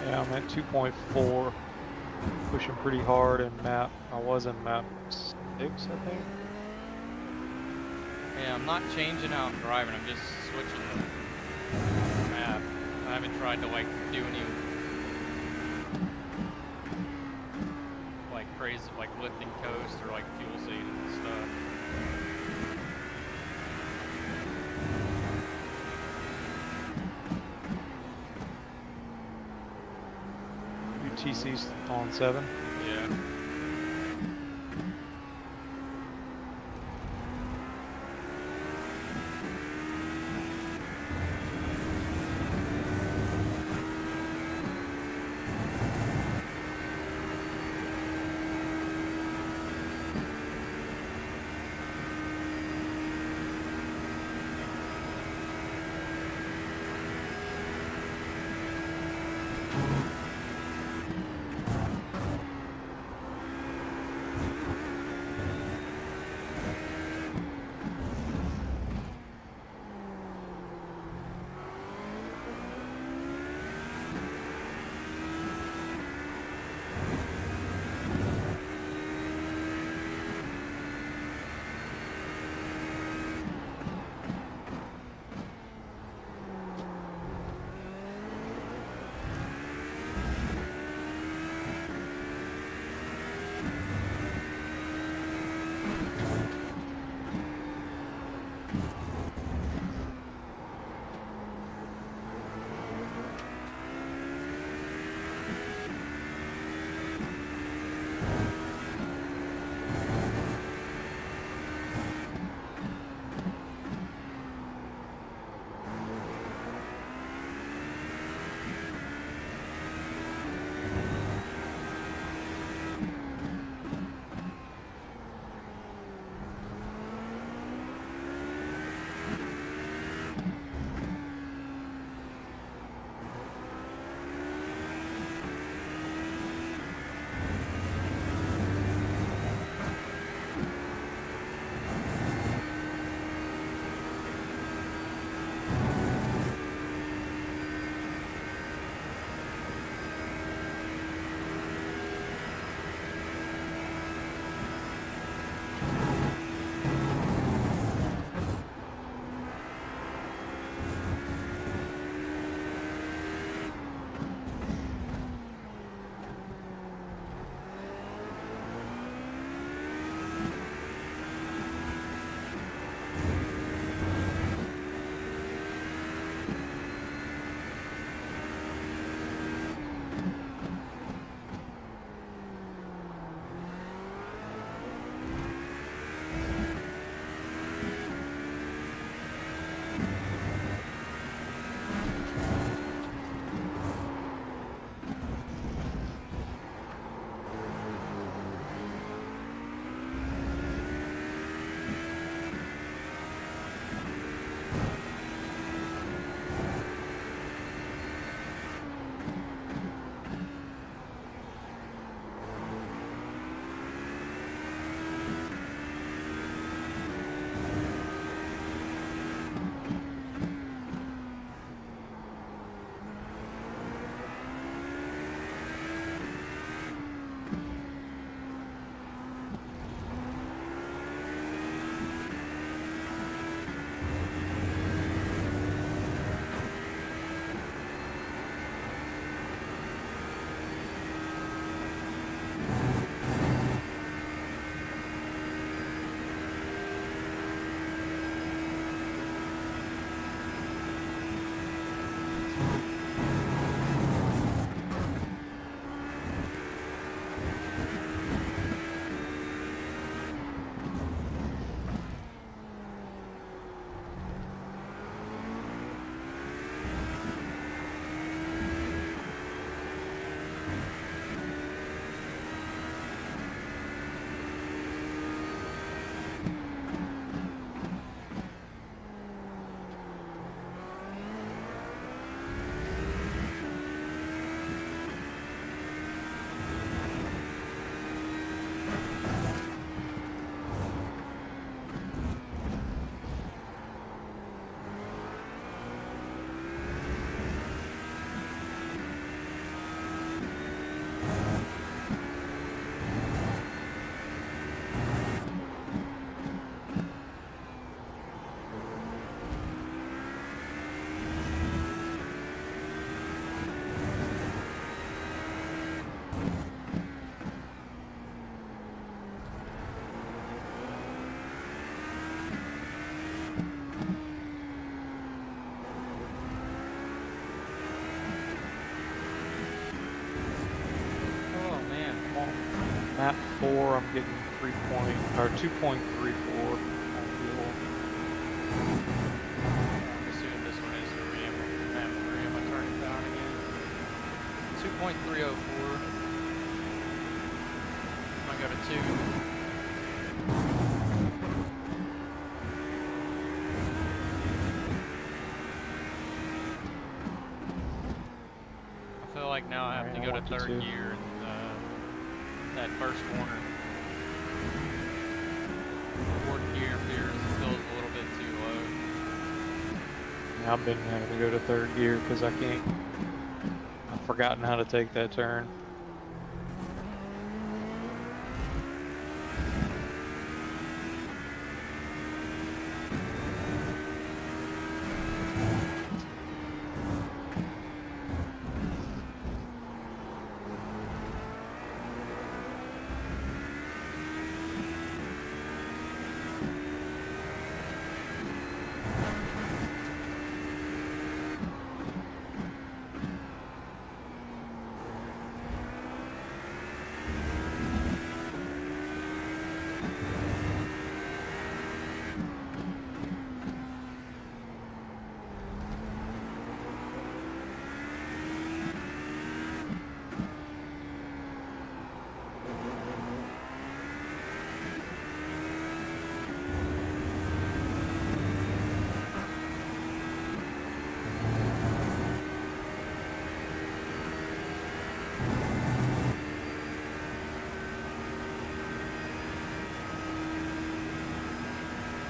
Yeah, I'm at 2.4. Pushing pretty hard in map. I was in map 6, I think. Yeah, I'm not changing how I'm driving, I'm just switching the map. I haven't tried to like do any like crazy like lifting coast or like fuel saving and stuff. UTC's on 7. Yeah. 4, I'm getting 2.34 on fuel. I'm assuming this one is the RAM. I turn it down again. 2.304. I go to 2. I feel like now I have to go to third gear and that first corner. Fourth gear feels a little bit too low. Yeah, I've been having to go to third gear because I've forgotten how to take that turn.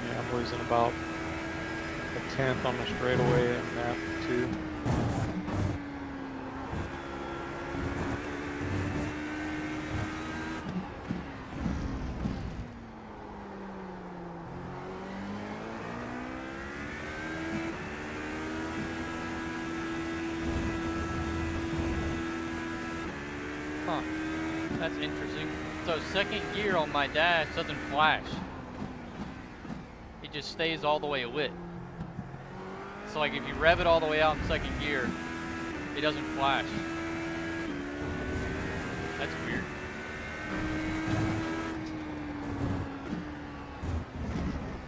I'm losing about a tenth on the straightaway in map 2. Huh. That's interesting. So second gear on my dash doesn't flash. It just stays all the way lit. So like if you rev it all the way out in second gear, it doesn't flash. That's weird.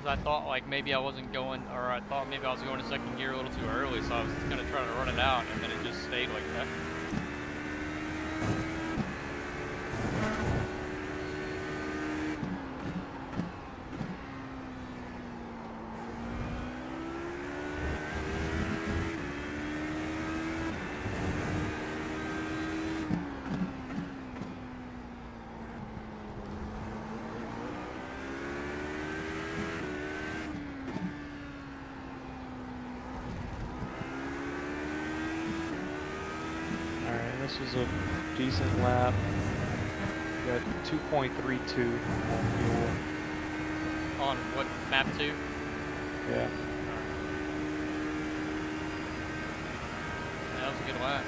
Cause I thought like maybe I wasn't going, or I thought maybe I was going to second gear a little too early, so I was gonna try to run it out, and then it just stayed like that. This was a decent lap. Got 2.32 on fuel. On what, map 2? Yeah. That was a good lap.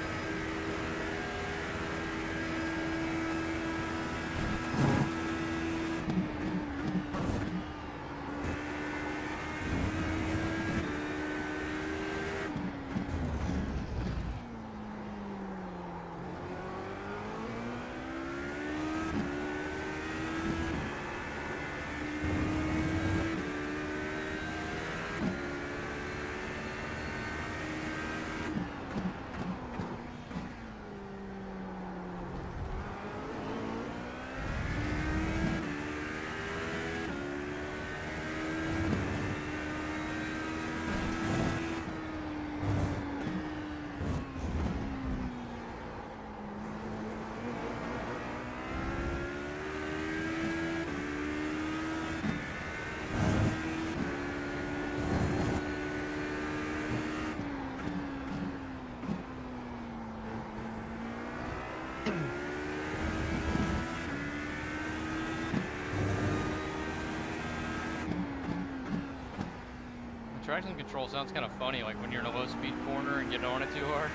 Traction control sounds kind of funny, like when you're in a low-speed corner and getting on it too hard.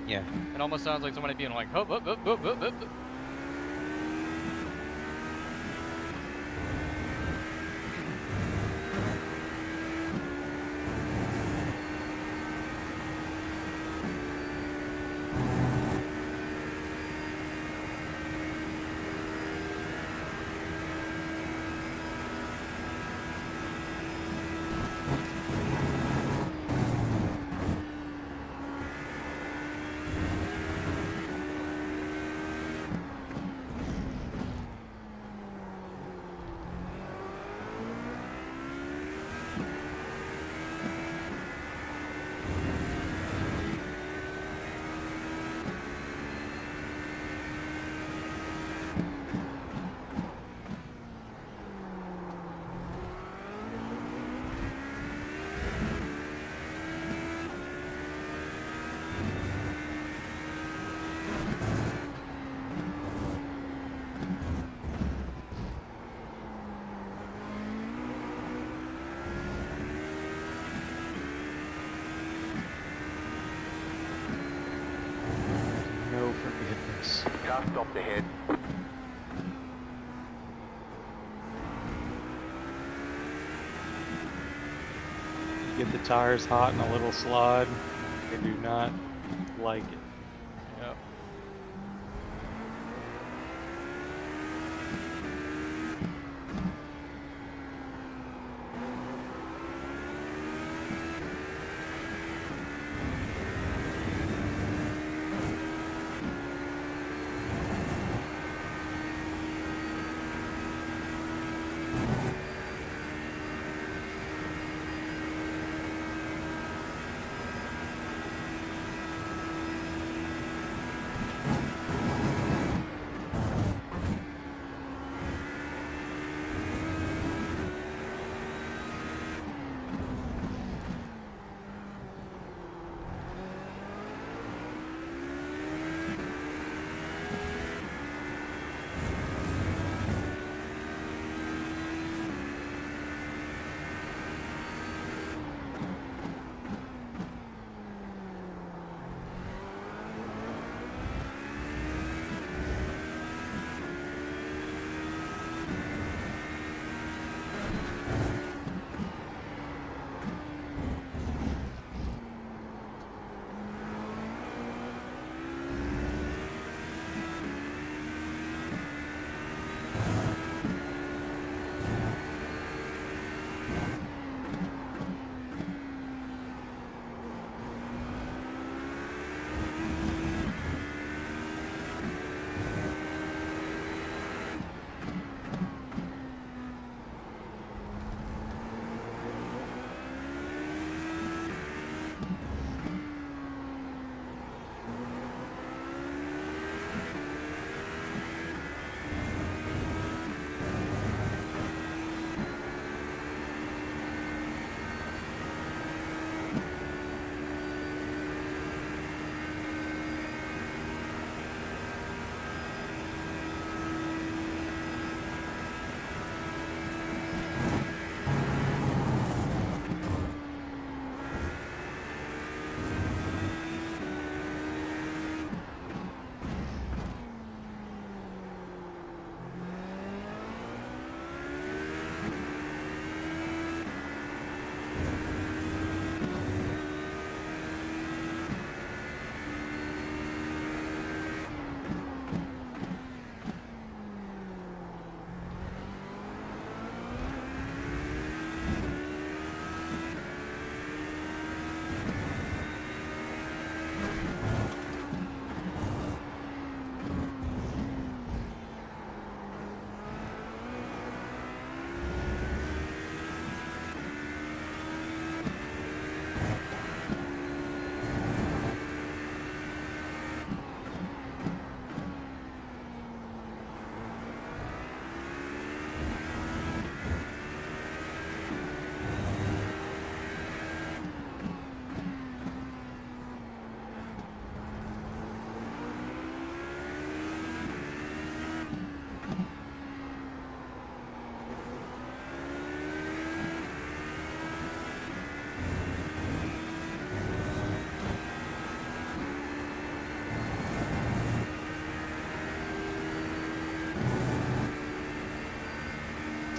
Yeah. It almost sounds like somebody being like, hup, hup, hup, hup, hup, hup. Car stopped ahead. You get the tires hot in a little slide. They do not like it. Yep.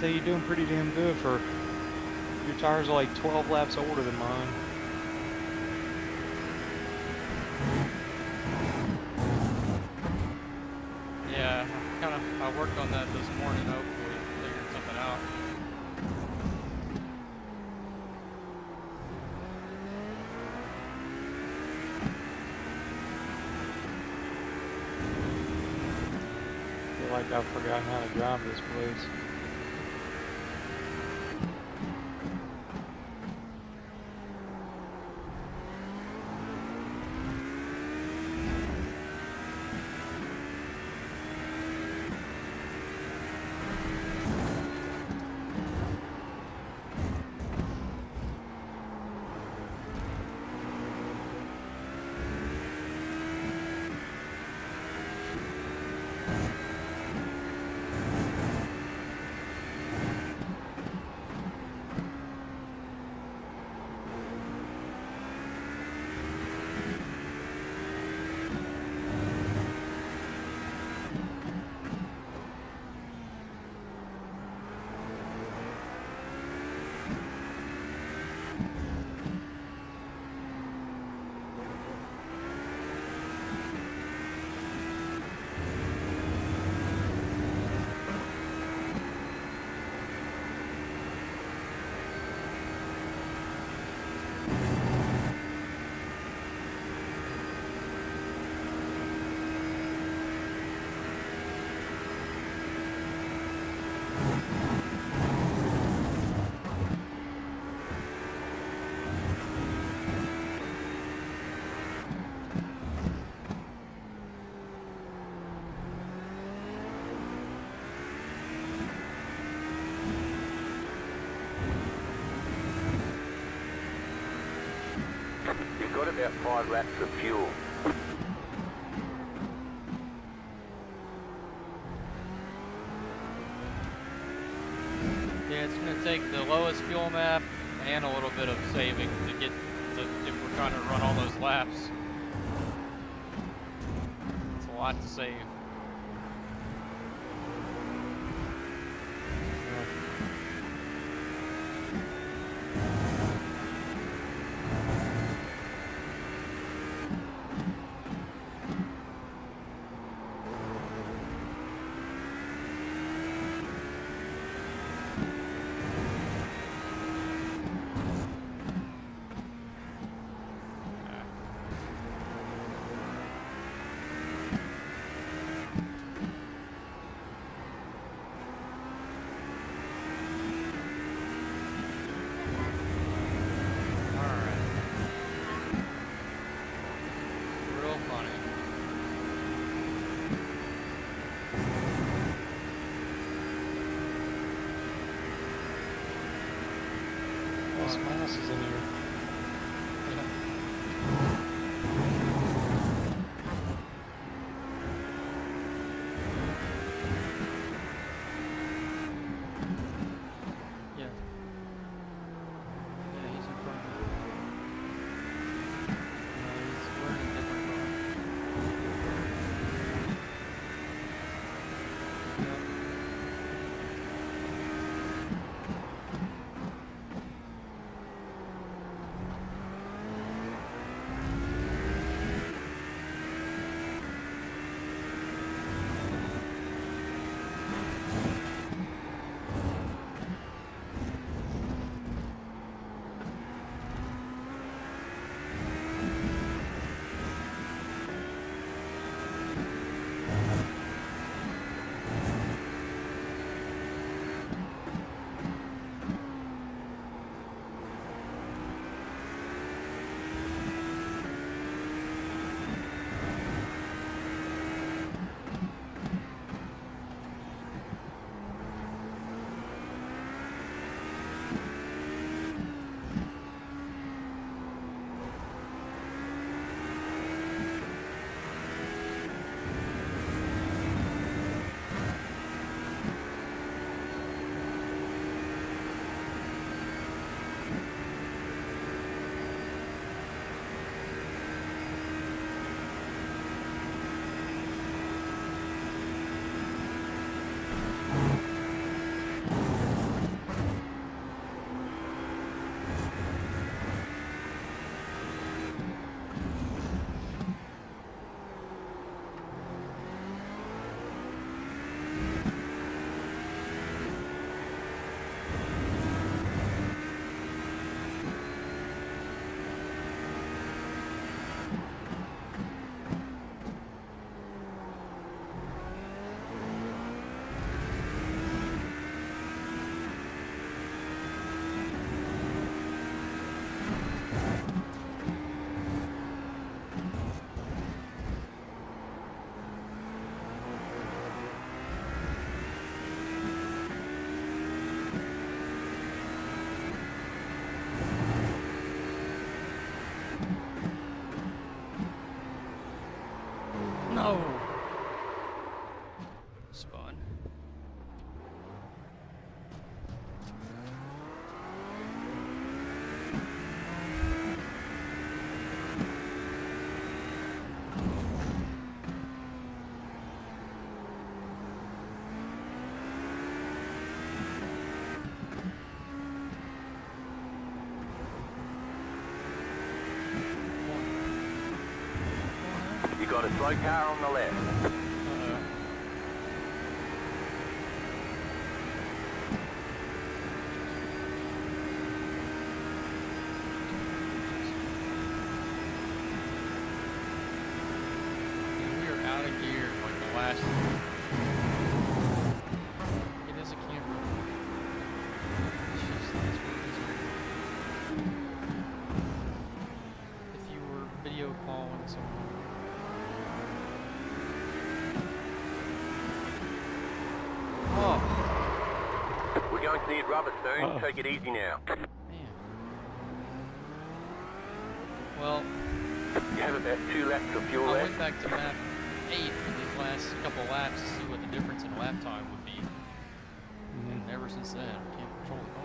So you're doing pretty damn good for your tires are like 12 laps older than mine. Yeah, I worked on that this morning, hopefully figured something out. I feel like I've forgotten how to drive this place. about 5 laps of fuel. Yeah, it's gonna take the lowest fuel map and a little bit of saving to get to, if we're trying to run all those laps. It's a lot to save. My house is in here. Yeah. Yeah, he's in front of me. We're in a different car. Yep. No! Spun. You got a slow car on the left. We are out of gear like the last. It is a camera. It's just that's what it is. If you were video calling someone. Oh, We're going to need rubber soon. Uh-oh. Take it easy now. man. Well, You have about 2 laps of fuel I left. went back to map 8 in these last couple laps to see what the difference in lap time would be. And ever since then, I can't control the car.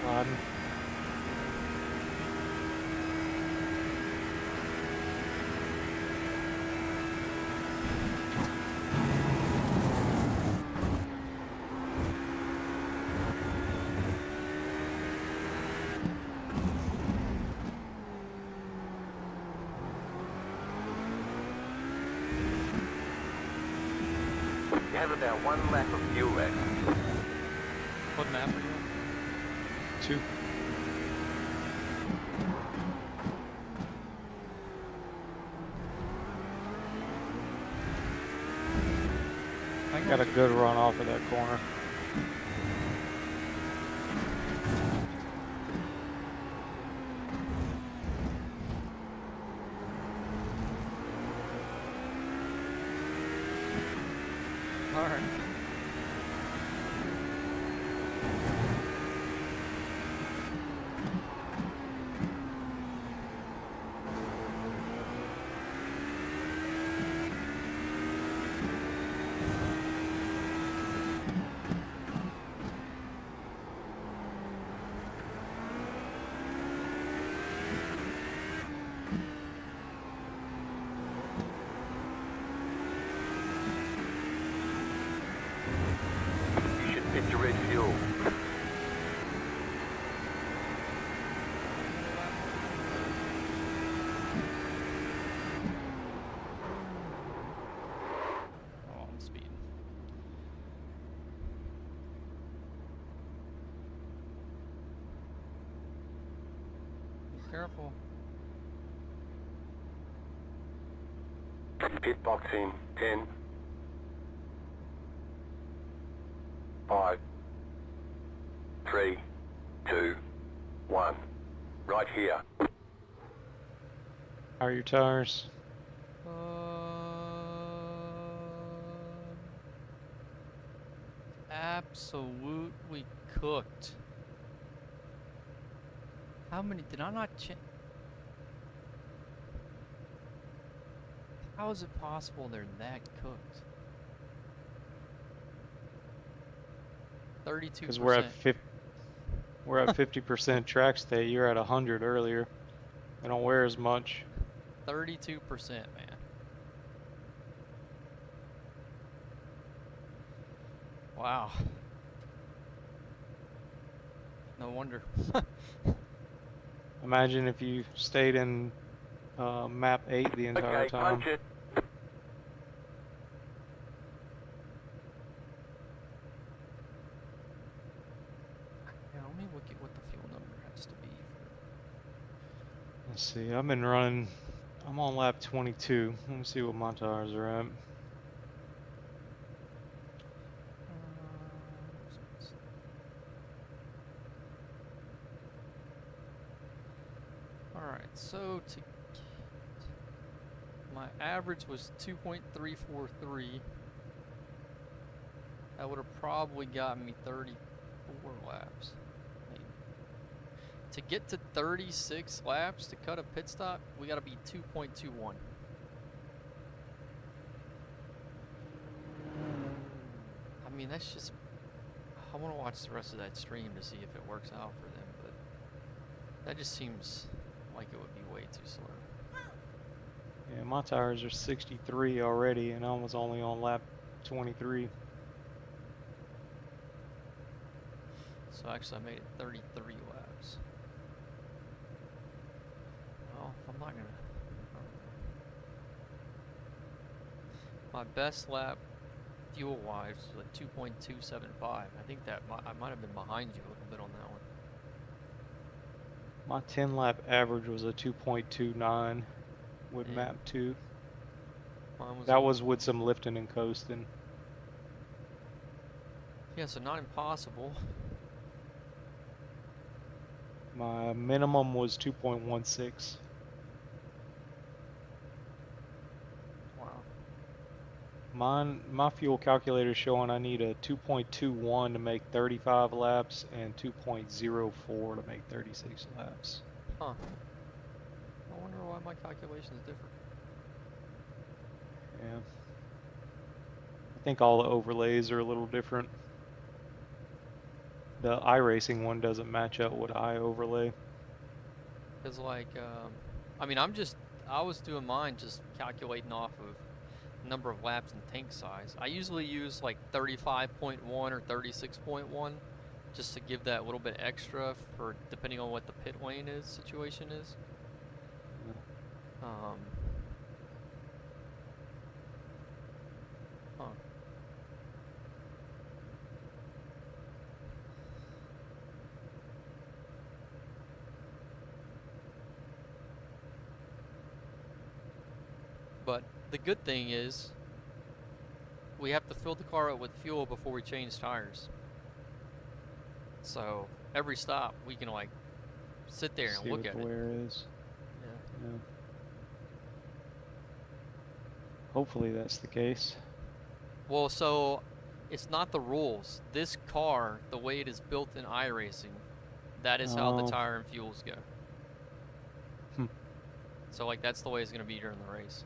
Sliding. You have about 1 lap of fuel left. What map are you on? 2. I got a good run off of that corner. Alright. You should fit to refuel. Oh, I'm speeding. Be careful. Pit box in 10, 5, 3, 2, 1. Right here. How are your tires? Absolutely cooked. How many did I not check? How is it possible they're that cooked? 32%. Because we're at 50% track state. You're at 100 earlier. They don't wear as much. 32%, man. Wow. No wonder. Imagine if you stayed in map 8 the entire Okay, time. punch it. Yeah, let me look at what the fuel number has to be for. Let's see. I'm on lap 22. Let me see what my tires are at. Alright, so my average was 2.343. That would have probably gotten me 34 laps, maybe. To get to 36 laps to cut a pit stop, we gotta be 2.21. I mean, that's just... I want to watch the rest of that stream to see if it works out for them, but that just seems like it would be way too slow. Yeah, my tires are 63 already, and I was only on lap 23. So actually, I made it 33 laps. Well, if I'm not gonna. My best lap fuel wise was like 2.275. I think that I might have been behind you a little bit on that one. My 10 lap average was a 2.29 with And map 2. mine was That was with some lifting and coasting. yeah, so not impossible. My minimum was 2.16. Wow. My fuel calculator is showing I need a 2.21 to make 35 laps and 2.04 to make 36 laps. Huh. I wonder why my calculation is different. Yeah. I think all the overlays are a little different. The iRacing one doesn't match up with iOverlay. Cause like, I mean, I was doing mine just calculating off of number of laps and tank size. I usually use like 35.1 or 36.1 just to give that little bit extra for depending on what the pit lane situation is. Um, huh. But the good thing is we have to fill the car up with fuel before we change tires. So every stop we can like sit there and See look what at the it. wear is. Yeah. Yeah. Hopefully that's the case. Well, so it's not the rules. This car, the way it is built in iRacing, that is how the Oh. tire and fuels go. Hmm. So like that's the way it's gonna be during the race.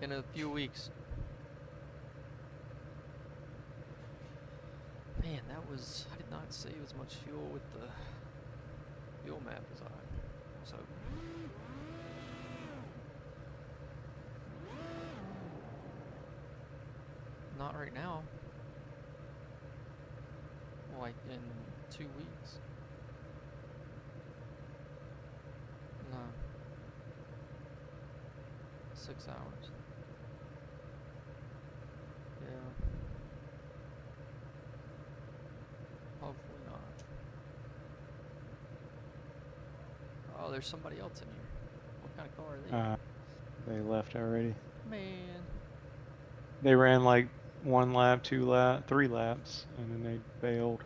In a few weeks. Man, I did not save as much fuel with the fuel map as I was hoping. Not right now. Like in 2 weeks. No. 6 hours. Yeah. Hopefully not. Oh, there's somebody else in here. What kind of car are they? They left already. Man. They ran like 1 lap, 2 lap, 3 laps, and then they bailed.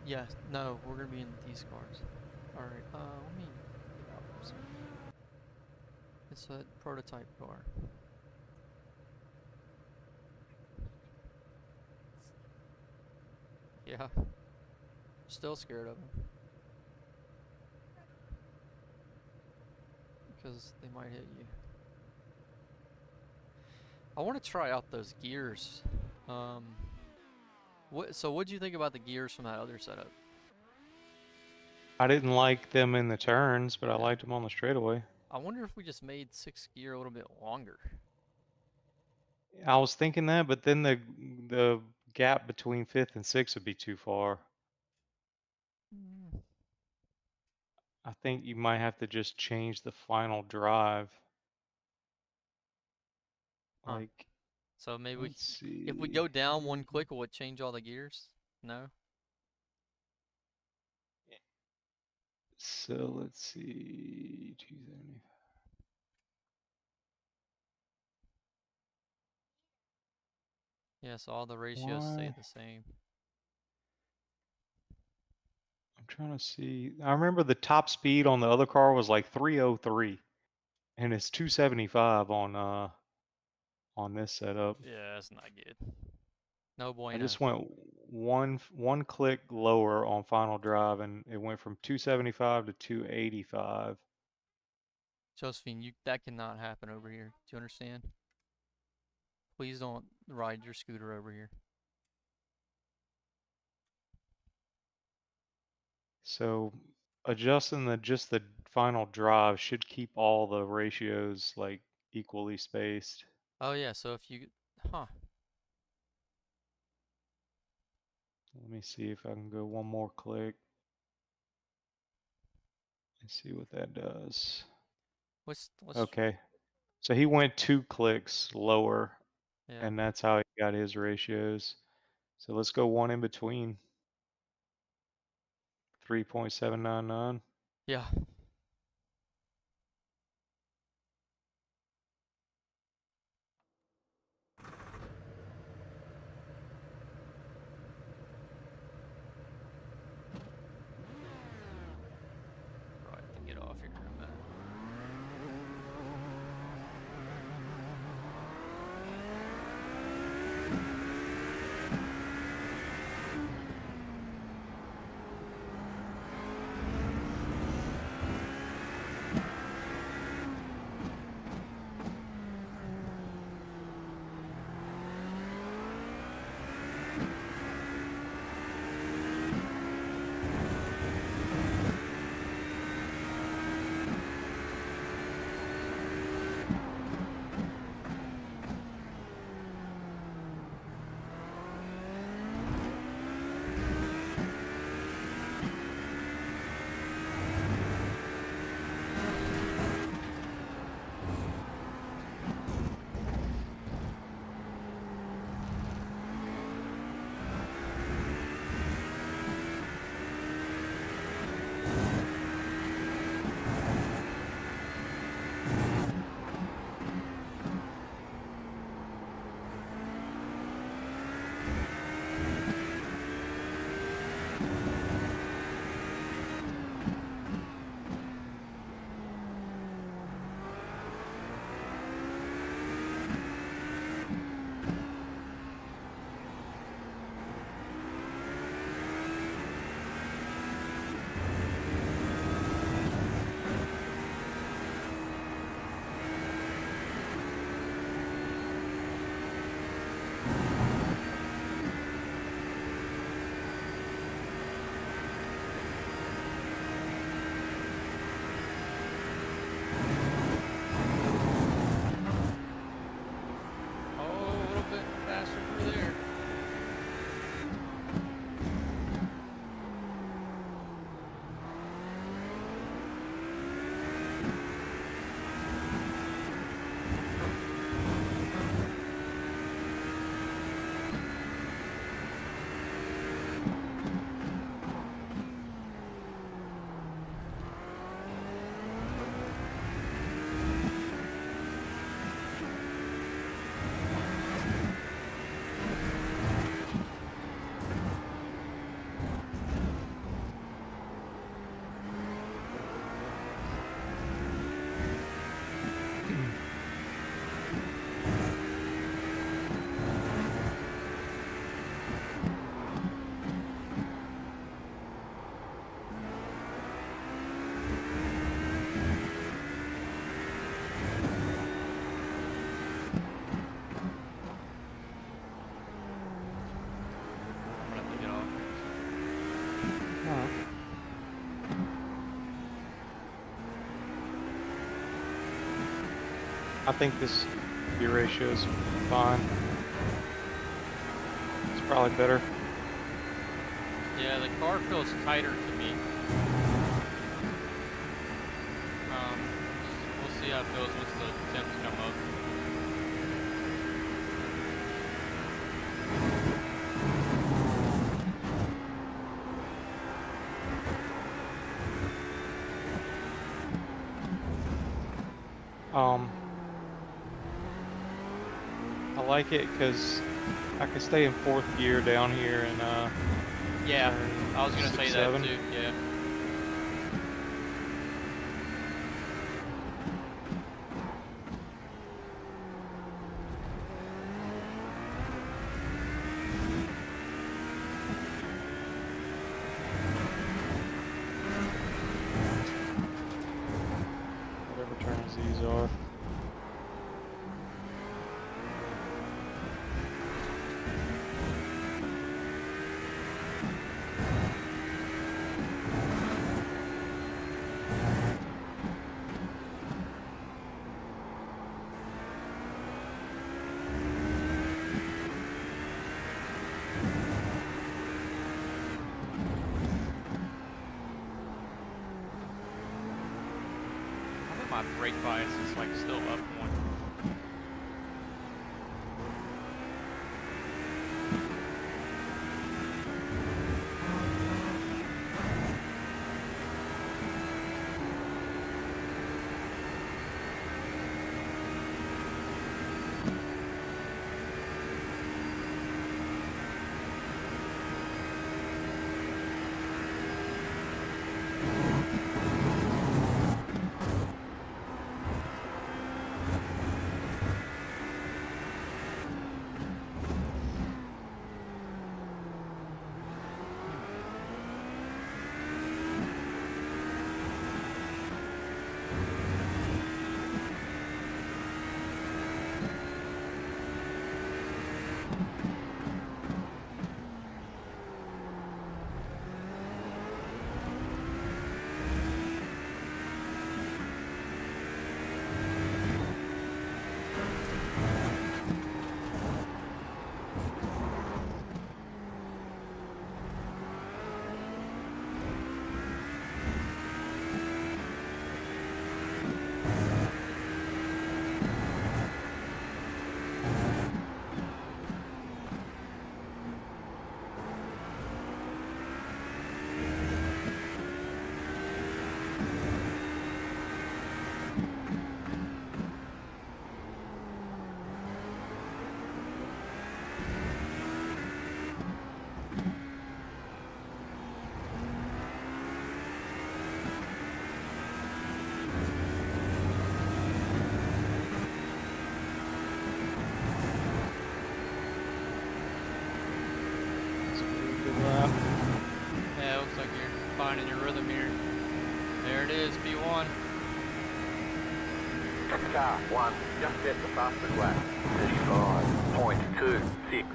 Yeah, no, we're gonna be in these cars. Alright, let me get out for a second. It's a prototype car. Yeah. Still scared of them. Because they might hit you. I want to try out those gears. So what'd you think about the gears from that other setup? I didn't like them in the turns, but I Yeah. liked them on the straightaway. I wonder if we just made 6th gear a little bit longer. I was thinking that, but then the gap between fifth and sixth would be too far. Mm. I think you might have to just change the final drive. Huh. Like, So maybe let's if we see. go down one click, will it change all the gears? No? So let's see. 270. Yes, all the ratios stay Why? the same. I'm trying to see. I remember the top speed on the other car was like 303, and it's 275 on this setup. Yeah, that's not good. No I bueno. just went one click lower on final drive, and it went from 275 to 285. Josephine, that cannot happen over here. Do you understand? Please don't ride your scooter over here. So adjusting just the final drive should keep all the ratios like equally spaced. Oh yeah, so if you, huh? Let me see if I can go one more click. Let's see what that does. Let's Okay, so he went 2 clicks lower, yeah. and that's how he got his ratios. So let's go one in between. 3.799. Yeah. Probably have to get off here in a minute. Oh, a little bit faster through there. I'm gonna have to get off here. Alright. I think this gear ratio is fine. It's probably better. Yeah, the car feels tighter to me. We'll see how it feels once the temps come up. I like it because I can stay in 4th gear down here and Yeah, I was gonna six, say that seven. too. Yeah. Whatever turns these are. my brake bias is like still up one. Yeah, it looks like you're finding your rhythm here. There it is, P1. Car 1, just set the fastest lap. 35.26.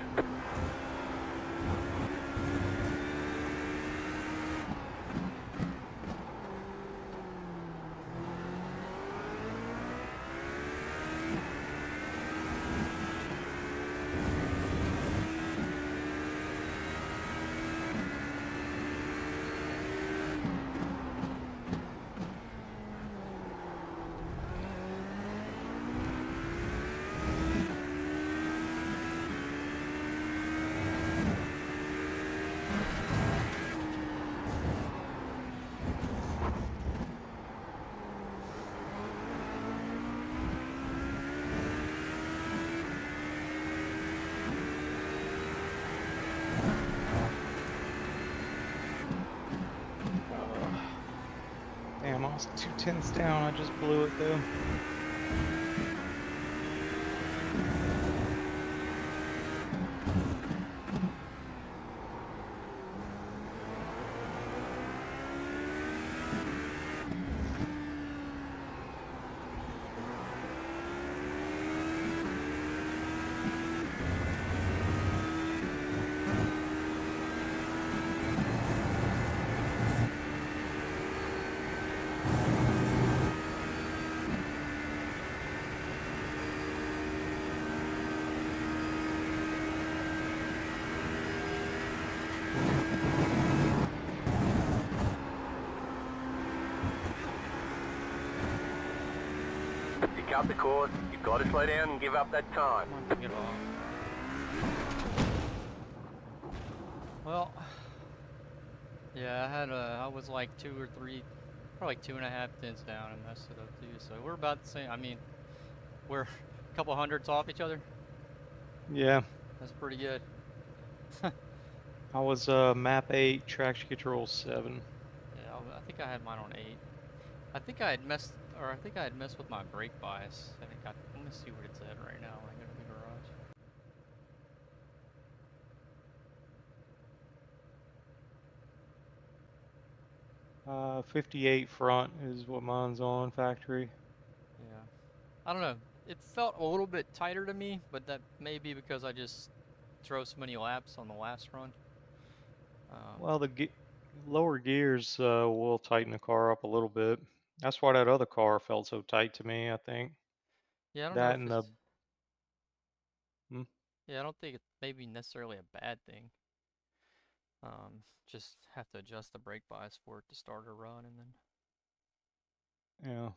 Damn, I was 2/10 down. I just blew it though. You cut the course, you've got to slow down and give up that time. Come on, get off. Well, yeah, I was like 2 or 3, probably like 2.5 tenths down and messed it up too. So we're about the same. I mean, we're a couple hundredths off each other. Yeah, That's pretty good. I was map 8, traction control 7. Yeah, I think I had mine on 8. I think I had messed with my brake bias, and it got. Let me see what it's at right now when I go to the garage. 58 front is what mine's on factory. Yeah, I don't know. It felt a little bit tighter to me, but that may be because I just drove so many laps on the last run. Well, the lower gears will tighten the car up a little bit. That's why that other car felt so tight to me, I think. Yeah, I don't know That if and the it's. hmm, Yeah, I don't think it's maybe necessarily a bad thing. Just have to adjust the brake bias for it to start a run, and then. yeah.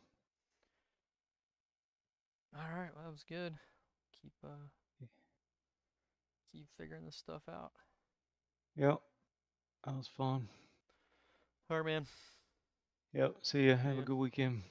All right, well, that was good. Keep figuring this stuff out. Yep. That was fun. All right, man. Yep. See ya. Have Yeah. a good weekend.